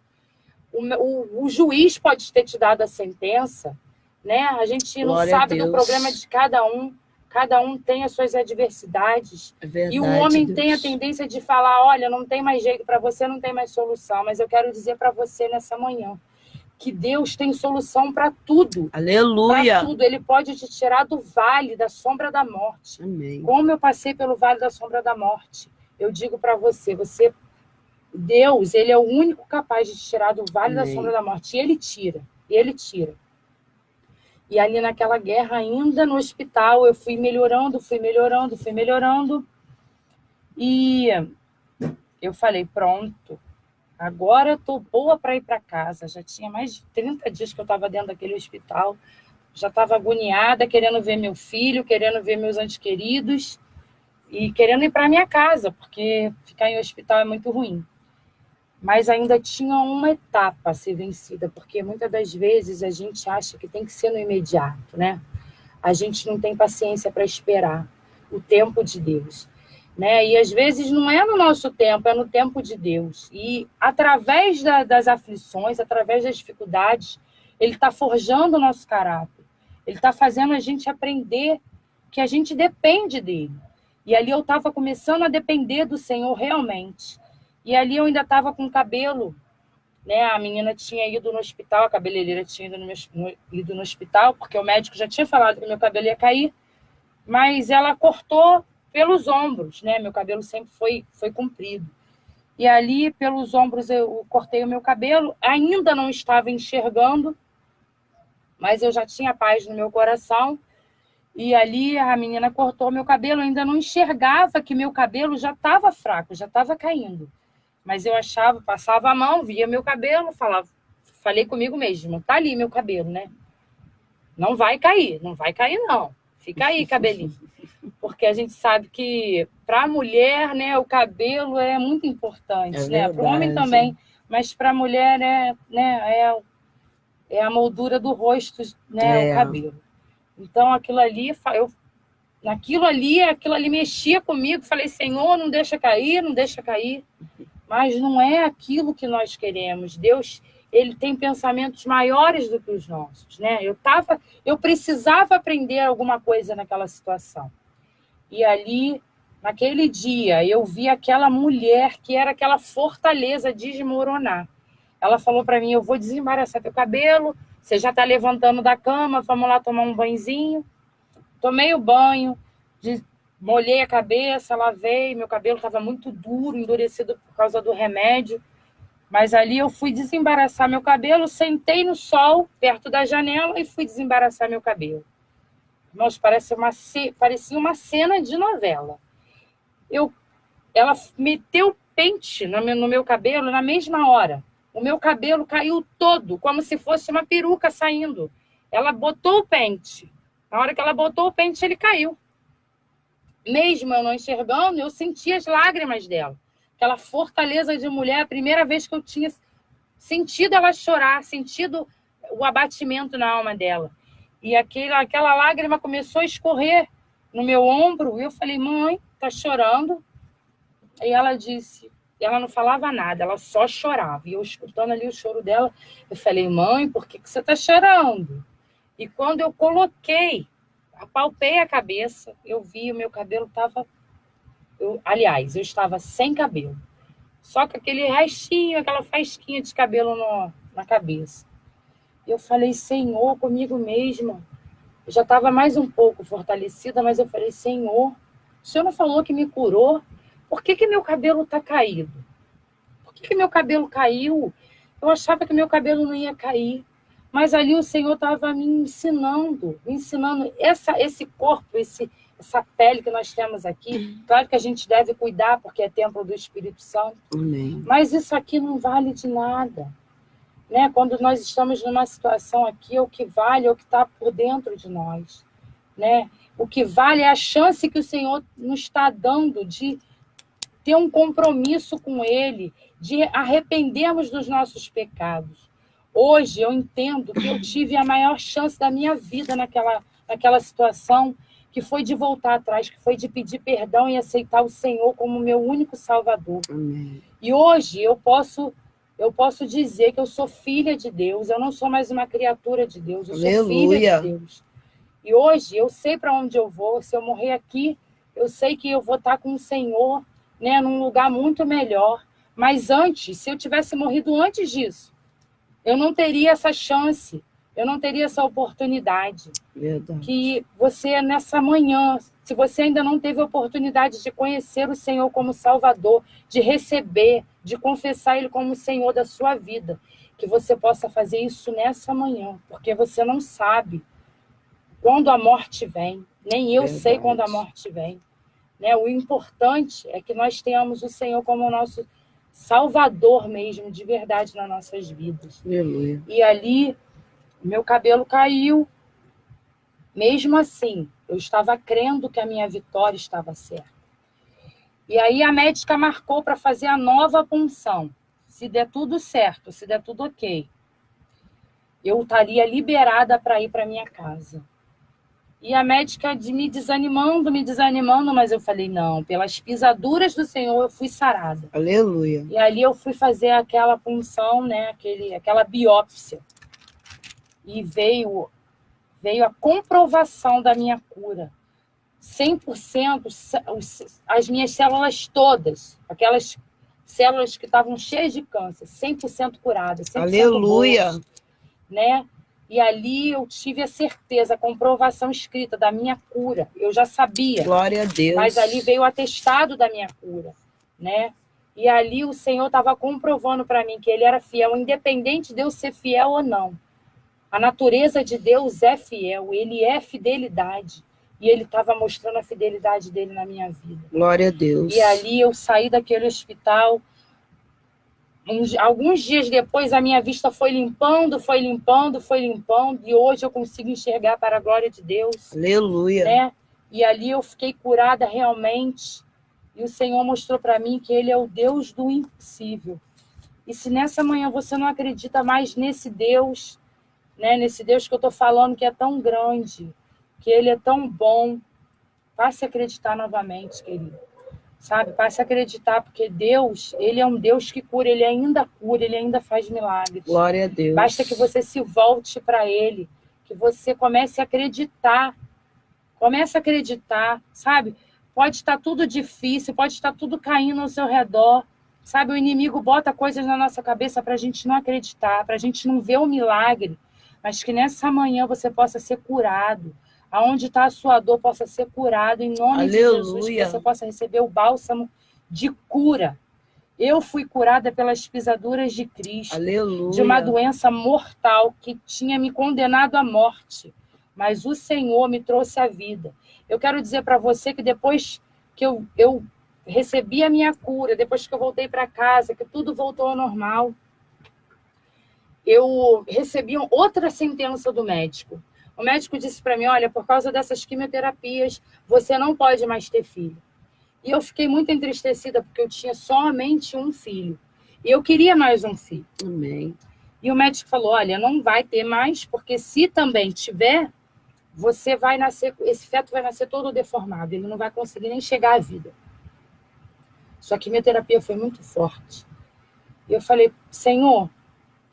O juiz pode ter te dado a sentença, né? A gente não sabe do problema de cada um tem as suas adversidades. Verdade, e o homem Deus. tem a tendência de falar: olha, não tem mais jeito para você, não tem mais solução. Mas eu quero dizer para você nessa manhã que Deus tem solução para tudo. Aleluia. Para tudo. Ele pode te tirar do vale da sombra da morte. Amém. Como eu passei pelo vale da sombra da morte, eu digo para você, Deus, ele é o único capaz de te tirar do vale da sombra da morte. E ele tira. E ali naquela guerra, ainda no hospital, eu fui melhorando. E eu falei: pronto, agora eu estou boa para ir para casa. Já tinha mais de 30 dias que eu estava dentro daquele hospital. Já estava agoniada, querendo ver meu filho, querendo ver meus entes queridos e querendo ir para minha casa, porque ficar em hospital é muito ruim. Mas ainda tinha uma etapa a ser vencida, porque muitas das vezes a gente acha que tem que ser no imediato, né? A gente não tem paciência para esperar o tempo de Deus, né? E às vezes não é no nosso tempo, é no tempo de Deus. E através das aflições, através das dificuldades, Ele está forjando o nosso caráter. Ele está fazendo a gente aprender que a gente depende dele. E ali eu estava começando a depender do Senhor realmente. E ali eu ainda estava com cabelo, né? A menina tinha ido no hospital, a cabeleireira tinha ido no hospital, porque o médico já tinha falado que meu cabelo ia cair, mas ela cortou pelos ombros, né? Meu cabelo sempre foi comprido. E ali, pelos ombros, eu cortei o meu cabelo. Ainda não estava enxergando, mas eu já tinha paz no meu coração. E ali a menina cortou meu cabelo. Eu ainda não enxergava que meu cabelo já estava fraco, já estava caindo. Mas eu achava, passava a mão, via meu cabelo, falei comigo mesma, tá ali meu cabelo, né? Não vai cair, não vai cair não. Fica aí, cabelinho. Porque a gente sabe que para a mulher, né, o cabelo é muito importante, né? Para o homem também, mas para a mulher é a moldura do rosto, né, o cabelo. Então aquilo ali, aquilo ali mexia comigo. Falei, Senhor, não deixa cair, não deixa cair. Mas não é aquilo que nós queremos. Deus, ele tem pensamentos maiores do que os nossos, né? Eu precisava aprender alguma coisa naquela situação. E ali, naquele dia, eu vi aquela mulher que era aquela fortaleza desmoronar. Ela falou para mim, eu vou desembaraçar teu cabelo, você já está levantando da cama, vamos lá tomar um banhozinho. Tomei o banho, molhei a cabeça, lavei, meu cabelo estava muito duro, endurecido por causa do remédio. Mas ali eu fui desembaraçar meu cabelo, sentei no sol, perto da janela, e fui desembaraçar meu cabelo. Irmãos, parecia uma cena de novela. Ela meteu pente no meu cabelo na mesma hora. O meu cabelo caiu todo, como se fosse uma peruca saindo. Ela botou o pente. Na hora que ela botou o pente, ele caiu. Mesmo eu não enxergando, eu senti as lágrimas dela. Aquela fortaleza de mulher, a primeira vez que eu tinha sentido ela chorar, sentido o abatimento na alma dela. E aquela lágrima começou a escorrer no meu ombro. E eu falei, mãe, tá chorando? E ela disse, ela não falava nada, ela só chorava. E eu escutando ali o choro dela, eu falei, mãe, por que você tá chorando? E quando eu apalpei a cabeça, eu vi o meu cabelo estava... Aliás, eu estava sem cabelo. Só com aquele restinho, aquela fasquinha de cabelo na cabeça. Eu falei, Senhor, comigo mesma. Eu já estava mais um pouco fortalecida, mas eu falei, Senhor, o Senhor não falou que me curou? Por que meu cabelo está caído? Por que meu cabelo caiu? Eu achava que meu cabelo não ia cair. Mas ali o Senhor estava me ensinando esse corpo, essa pele que nós temos aqui. Claro que a gente deve cuidar, porque é templo do Espírito Santo. Amém. Mas isso aqui não vale de nada. Né? Quando nós estamos numa situação aqui, o que vale é o que está por dentro de nós. Né? O que vale é a chance que o Senhor nos está dando de ter um compromisso com Ele, de arrependermos dos nossos pecados. Hoje eu entendo que eu tive a maior chance da minha vida naquela situação, que foi de voltar atrás, que foi de pedir perdão e aceitar o Senhor como meu único Salvador. Amém. E hoje eu posso dizer que eu sou filha de Deus, eu não sou mais uma criatura de Deus, eu sou filha de Deus. E hoje eu sei para onde eu vou, se eu morrer aqui, eu sei que eu vou estar com o Senhor, né, num lugar muito melhor. Mas antes, se eu tivesse morrido antes disso, eu não teria essa chance, eu não teria essa oportunidade. Verdade. Que você, nessa manhã, se você ainda não teve a oportunidade de conhecer o Senhor como Salvador, de receber, de confessar Ele como Senhor da sua vida, que você possa fazer isso nessa manhã, porque você não sabe quando a morte vem, nem eu sei quando a morte vem. Né? O importante é que nós tenhamos o Senhor como o nosso Salvador mesmo, de verdade, nas nossas vidas. Aleluia. E ali, meu cabelo caiu. Mesmo assim, eu estava crendo que a minha vitória estava certa. E aí a médica marcou para fazer a nova punção. Se der tudo certo, se der tudo ok, eu estaria liberada para ir para minha casa. E a médica me desanimando, mas eu falei, não, pelas pisaduras do Senhor eu fui sarada. Aleluia. E ali eu fui fazer aquela punção, né, aquela biópsia. E veio a comprovação da minha cura. 100%, as minhas células todas, aquelas células que estavam cheias de câncer, 100% curadas, 100% Aleluia. boas, né? E ali eu tive a certeza, a comprovação escrita da minha cura. Eu já sabia. Glória a Deus. Mas ali veio o atestado da minha cura, né? E ali o Senhor estava comprovando para mim que ele era fiel, independente de eu ser fiel ou não. A natureza de Deus é fiel, ele é fidelidade. E ele estava mostrando a fidelidade dele na minha vida. Glória a Deus. E ali eu saí daquele hospital. Alguns dias depois, a minha vista foi limpando, foi limpando, foi limpando. E hoje eu consigo enxergar para a glória de Deus. Aleluia. Né? E ali eu fiquei curada realmente. E o Senhor mostrou para mim que ele é o Deus do impossível. E se nessa manhã você não acredita mais nesse Deus, né, nesse Deus que eu estou falando que é tão grande, que ele é tão bom, passe a acreditar novamente, querido. Sabe? Passe a acreditar, porque Deus, ele é um Deus que cura, ele ainda faz milagres. Glória a Deus. Basta que você se volte para ele, que você comece a acreditar. Comece a acreditar, sabe? Pode estar tudo difícil, pode estar tudo caindo ao seu redor, sabe? O inimigo bota coisas na nossa cabeça para a gente não acreditar, para a gente não ver o milagre, mas que nessa manhã você possa ser curado. Aonde está a sua dor possa ser curado em nome de Jesus, que você possa receber o bálsamo de cura. Eu fui curada pelas pisaduras de Cristo, Aleluia. De uma doença mortal que tinha me condenado à morte, mas o Senhor me trouxe a vida. Eu quero dizer para você que depois que eu recebi a minha cura, depois que eu voltei para casa, que tudo voltou ao normal, eu recebi outra sentença do médico. O médico disse para mim, olha, por causa dessas quimioterapias, você não pode mais ter filho. E eu fiquei muito entristecida, porque eu tinha somente um filho. E eu queria mais um filho. Amém. E o médico falou, olha, não vai ter mais, porque se também tiver, você vai nascer, esse feto vai nascer todo deformado, ele não vai conseguir nem chegar à vida. Só que a quimioterapia foi muito forte. E eu falei, Senhor,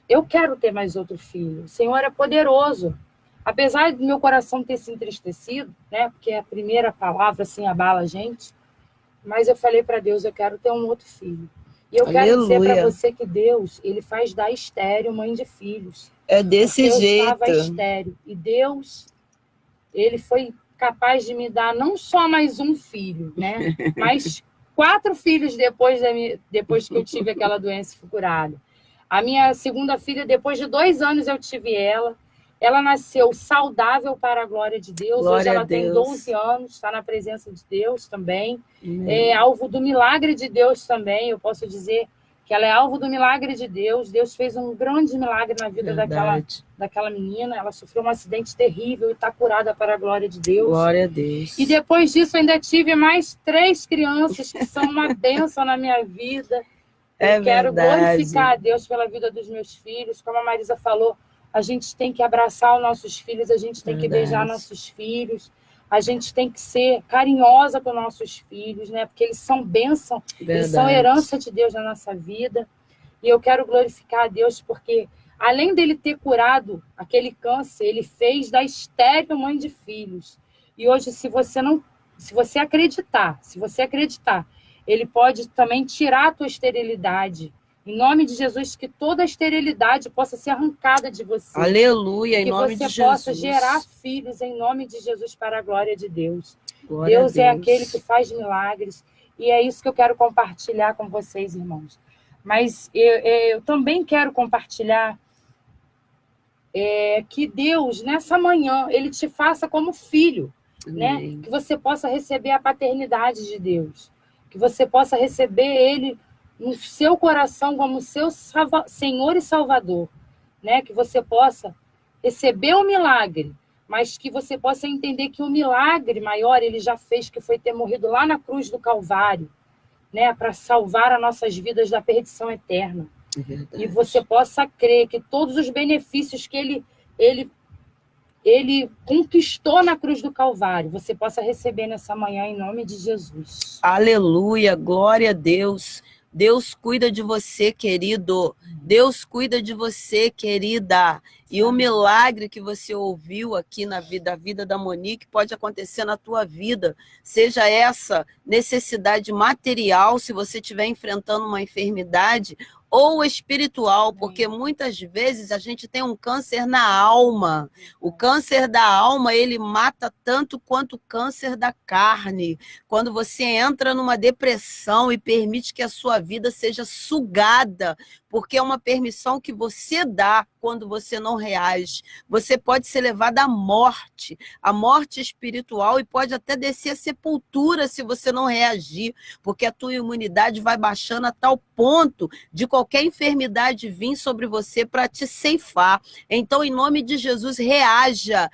eu quero ter mais outro filho. O Senhor é poderoso. Apesar do meu coração ter se entristecido, né, porque a primeira palavra assim abala a gente, mas eu falei para Deus, eu quero ter um outro filho. E eu quero dizer para você que Deus, ele faz da estéril mãe de filhos. É desse jeito. Eu estava estéril. E Deus, ele foi capaz de me dar não só mais um filho, né, mas 4 filhos depois que eu tive aquela doença e fui curada. A minha segunda filha, depois de 2 anos eu tive ela. Ela nasceu saudável para a glória de Deus. Glória Hoje ela a Deus. tem 12 anos, está na presença de Deus também. É alvo do milagre de Deus também. Eu posso dizer que ela é alvo do milagre de Deus. Deus fez um grande milagre na vida daquela menina. Ela sofreu um acidente terrível e está curada para a glória de Deus. Glória a Deus. E depois disso, ainda tive mais 3 crianças que são uma bênção na minha vida. Eu quero glorificar a Deus pela vida dos meus filhos. Como a Marisa falou, a gente tem que abraçar os nossos filhos, a gente tem que beijar nossos filhos, a gente tem que ser carinhosa com nossos filhos, né? Porque eles são bênção, eles são herança de Deus na nossa vida. E eu quero glorificar a Deus porque, além dele ter curado aquele câncer, ele fez da estéril mãe de filhos. E hoje, se você acreditar, ele pode também tirar a tua esterilidade. Em nome de Jesus, que toda a esterilidade possa ser arrancada de você. Aleluia, em nome de Jesus. Que você possa gerar filhos em nome de Jesus para a glória de Deus. Deus é aquele que faz milagres. E é isso que eu quero compartilhar com vocês, irmãos. Mas eu também quero compartilhar que Deus, nessa manhã, ele te faça como filho. Né? Que você possa receber a paternidade de Deus. Que você possa receber ele no seu coração como seu Senhor e Salvador, né? Que você possa receber o milagre, mas que você possa entender que o milagre maior ele já fez, que foi ter morrido lá na cruz do Calvário, né? Para salvar as nossas vidas da perdição eterna. E você possa crer que todos os benefícios que ele conquistou na cruz do Calvário, você possa receber nessa manhã em nome de Jesus. Aleluia, glória a Deus. Deus cuida de você, querido. Deus cuida de você, querida. E o milagre que você ouviu aqui na vida da Monique pode acontecer na tua vida. Seja essa necessidade material, se você estiver enfrentando uma enfermidade, ou espiritual, porque muitas vezes a gente tem um câncer na alma. O câncer da alma, ele mata tanto quanto o câncer da carne. Quando você entra numa depressão e permite que a sua vida seja sugada, porque é uma permissão que você dá quando você não reage. Você pode ser levado à morte espiritual, e pode até descer a sepultura se você não reagir, porque a tua imunidade vai baixando a tal ponto de qualquer enfermidade vir sobre você para te ceifar. Então, em nome de Jesus, reaja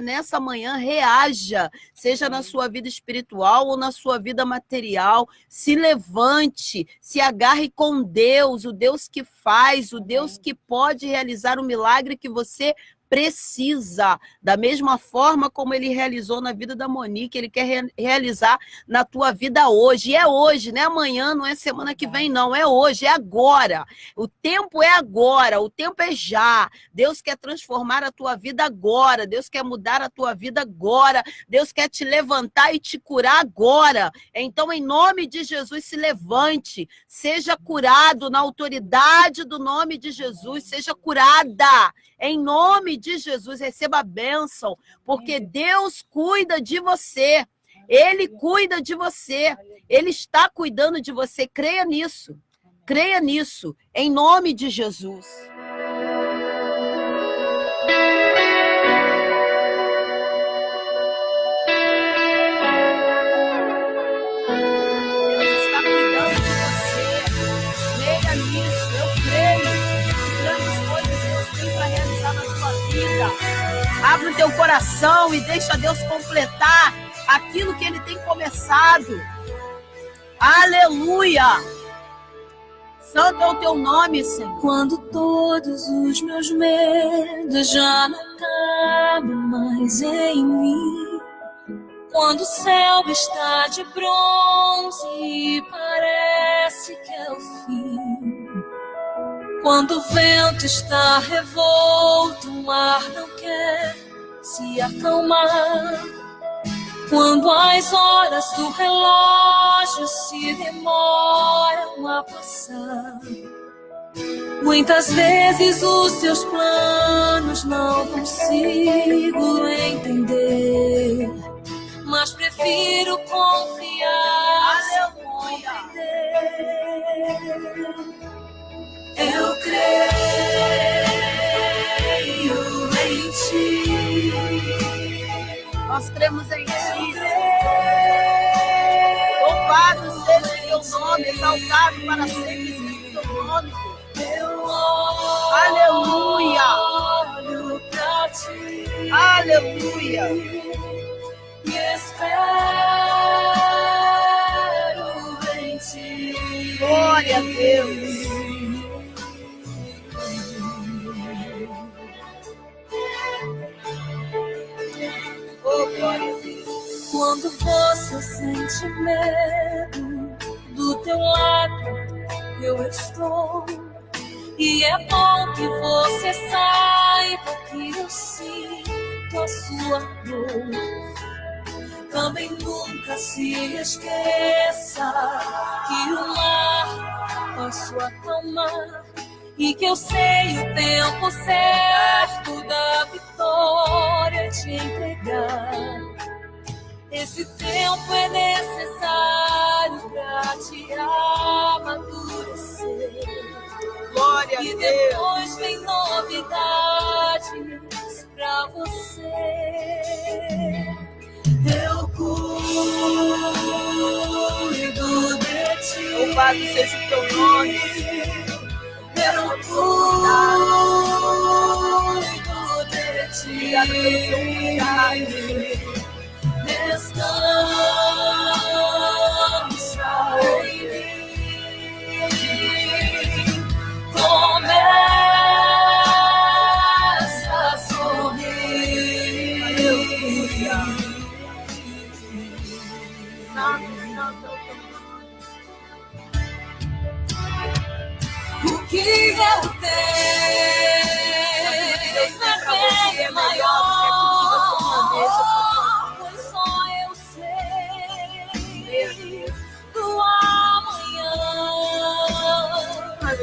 nessa manhã, reaja, seja na sua vida espiritual ou na sua vida material. Se levante, se agarre com Deus, o Deus que faz, o Deus que pode realizar o milagre que você precisa. Da mesma forma como ele realizou na vida da Monique, ele quer realizar na tua vida hoje. E é hoje, não é amanhã, não é semana que vem, não. É hoje, é agora. O tempo é agora, o tempo é já. Deus quer transformar a tua vida agora. Deus quer mudar a tua vida agora. Deus quer te levantar e te curar agora. Então, em nome de Jesus, se levante. Seja curado na autoridade do nome de Jesus. Seja curada. Em nome de Jesus, receba a bênção, porque Deus cuida de você. Ele cuida de você. Ele está cuidando de você. Creia nisso. Creia nisso. Em nome de Jesus. Deus está cuidando de você. Creia nisso. Eu creio. Grandes coisas Deus tem para realizar na sua vida. Abre o teu coração e deixa Deus completar aquilo que Ele tem começado. Aleluia! Santo é o teu nome, Senhor. Quando todos os meus medos já não cabem mais em mim, quando o céu está de bronze e parece que é o fim, quando o vento está revolto, o mar não quer se acalmar, quando as horas do relógio se demoram a passar, muitas vezes os seus planos não consigo entender, mas prefiro confiar. Aleluia! Eu creio em ti. Nós cremos em ti. Louvado seja o teu nome, exaltado para sempre seja o teu nome. Aleluia! Olho pra ti. Aleluia! E espero em ti. Glória a Deus! Oh, glória a Deus! Quando você sente medo, do teu lado eu estou. E é bom que você saiba que eu sinto a sua dor. Também nunca se esqueça que o mar posso acalmar e que eu sei o tempo certo da vitória te entregar. Esse tempo é necessário pra te amadurecer. Glória a E Deus! depois vem novidades pra você. Eu cuido de ti. Louvado seja o teu nome. Eu cuido de ti. Obrigada pelo teu cuidado. Descansa em mim. Começa a sorrir. Aleluia! Santo, santo é o teu nome. O que eu tenho é maior, pois só eu sei do amanhã. Mas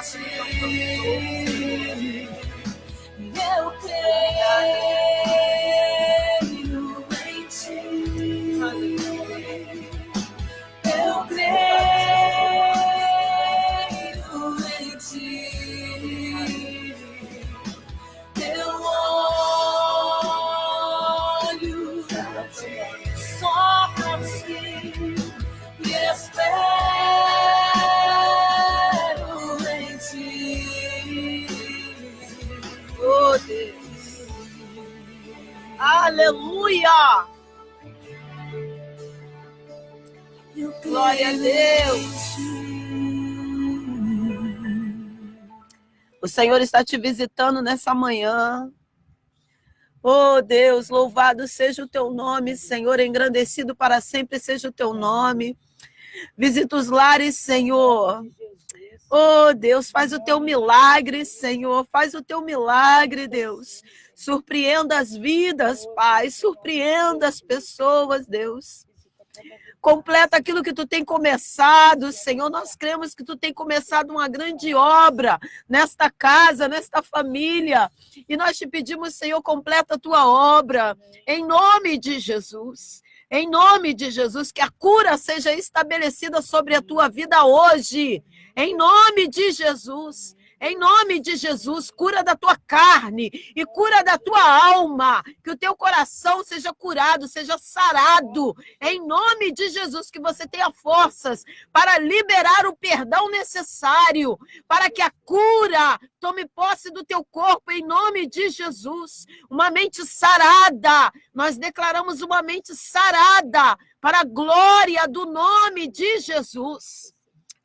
Eu creio em ti. Eu creio em ti. Eu olho só pra ti e espero em ti. Oh, Deus. Aleluia! Glória a Deus. O Senhor está te visitando nessa manhã. Oh, Deus, louvado seja o teu nome, Senhor, engrandecido para sempre seja o teu nome. Visita os lares, Senhor. Oh, Deus, faz o teu milagre, Senhor. Faz o teu milagre, Deus. Surpreenda as vidas, Pai. Surpreenda as pessoas, Deus. Completa aquilo que tu tem começado, Senhor. Nós cremos que tu tem começado uma grande obra nesta casa, nesta família. E nós te pedimos, Senhor, completa a tua obra. Em nome de Jesus. Em nome de Jesus, que a cura seja estabelecida sobre a tua vida hoje. Em nome de Jesus. Em nome de Jesus, cura da tua carne e cura da tua alma. Que o teu coração seja curado, seja sarado. Em nome de Jesus, que você tenha forças para liberar o perdão necessário, para que a cura tome posse do teu corpo, em nome de Jesus. Uma mente sarada. Nós declaramos uma mente sarada para a glória do nome de Jesus.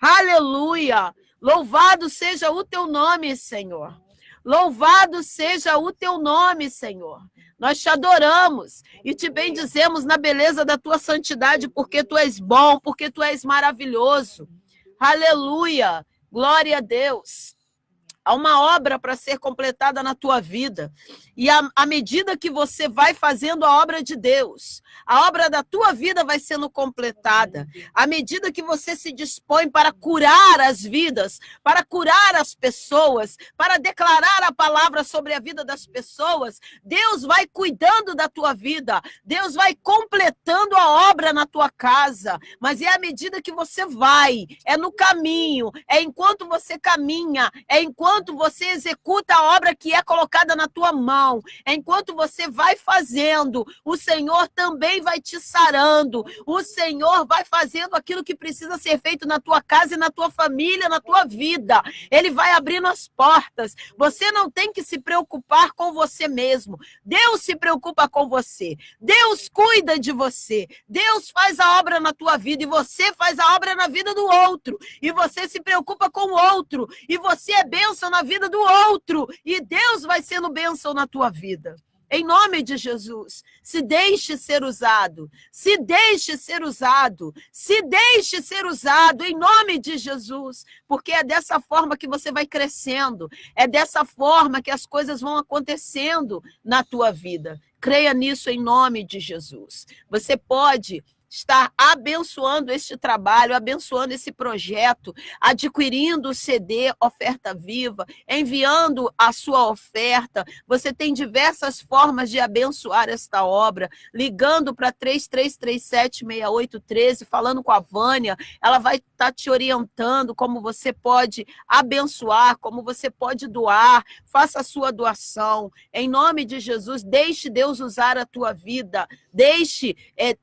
Aleluia. Louvado seja o teu nome, Senhor. Louvado seja o teu nome, Senhor. Nós te adoramos e te bendizemos na beleza da tua santidade, porque tu és bom, porque tu és maravilhoso. Aleluia. Glória a Deus. Há uma obra para ser completada na tua vida. E à medida que você vai fazendo a obra de Deus, a obra da tua vida vai sendo completada. À medida que você se dispõe para curar as vidas, para curar as pessoas, para declarar a palavra sobre a vida das pessoas, Deus vai cuidando da tua vida. Deus vai completando a obra na tua casa. Mas é à medida que você vai, é no caminho, é enquanto você caminha, é enquanto você executa a obra que é colocada na tua mão, enquanto você vai fazendo, o Senhor também vai te sarando, o Senhor vai fazendo aquilo que precisa ser feito na tua casa e na tua família, na tua vida. Ele vai abrindo as portas. Você não tem que se preocupar com você mesmo. Deus se preocupa com você. Deus cuida de você. Deus faz a obra na tua vida e você faz a obra na vida do outro. E você se preocupa com o outro. E você é bênção na vida do outro. E Deus vai sendo bênção na tua vida. Em nome de Jesus, se deixe ser usado, se deixe ser usado, se deixe ser usado em nome de Jesus, porque é dessa forma que você vai crescendo, é dessa forma que as coisas vão acontecendo na tua vida. Creia nisso em nome de Jesus. Você pode estar abençoando este trabalho, abençoando esse projeto, adquirindo o CD Oferta Viva, enviando a sua oferta. Você tem diversas formas de abençoar esta obra, ligando para 3337-6813, falando com a Vânia, ela vai estar te orientando como você pode abençoar, como você pode doar, faça a sua doação. Em nome de Jesus, deixe Deus usar a tua vida,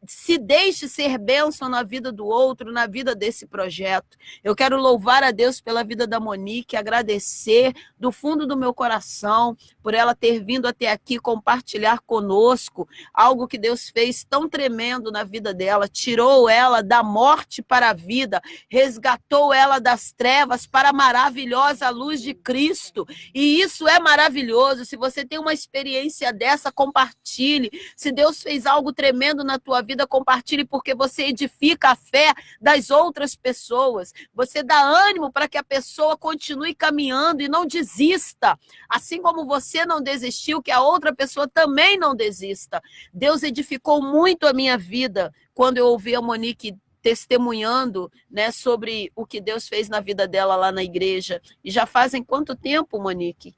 se deixe ser bênção na vida do outro, na vida desse projeto. Eu quero louvar a Deus pela vida da Monique, agradecer do fundo do meu coração por ela ter vindo até aqui compartilhar conosco algo que Deus fez tão tremendo na vida dela, tirou ela da morte para a vida, resgatou ela das trevas para a maravilhosa luz de Cristo, e isso é maravilhoso. Se você tem uma experiência dessa, compartilhe. Se Deus fez algo tremendo na tua vida, compartilhe, porque você edifica a fé das outras pessoas. Você dá ânimo para que a pessoa continue caminhando e não desista. Assim como você não desistiu, que a outra pessoa também não desista. Deus edificou muito a minha vida quando eu ouvi a Monique testemunhando, né, sobre o que Deus fez na vida dela lá na igreja. E já fazem quanto tempo, Monique?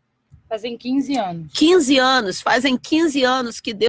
Fazem 15 anos. 15 anos, fazem 15 anos que Deus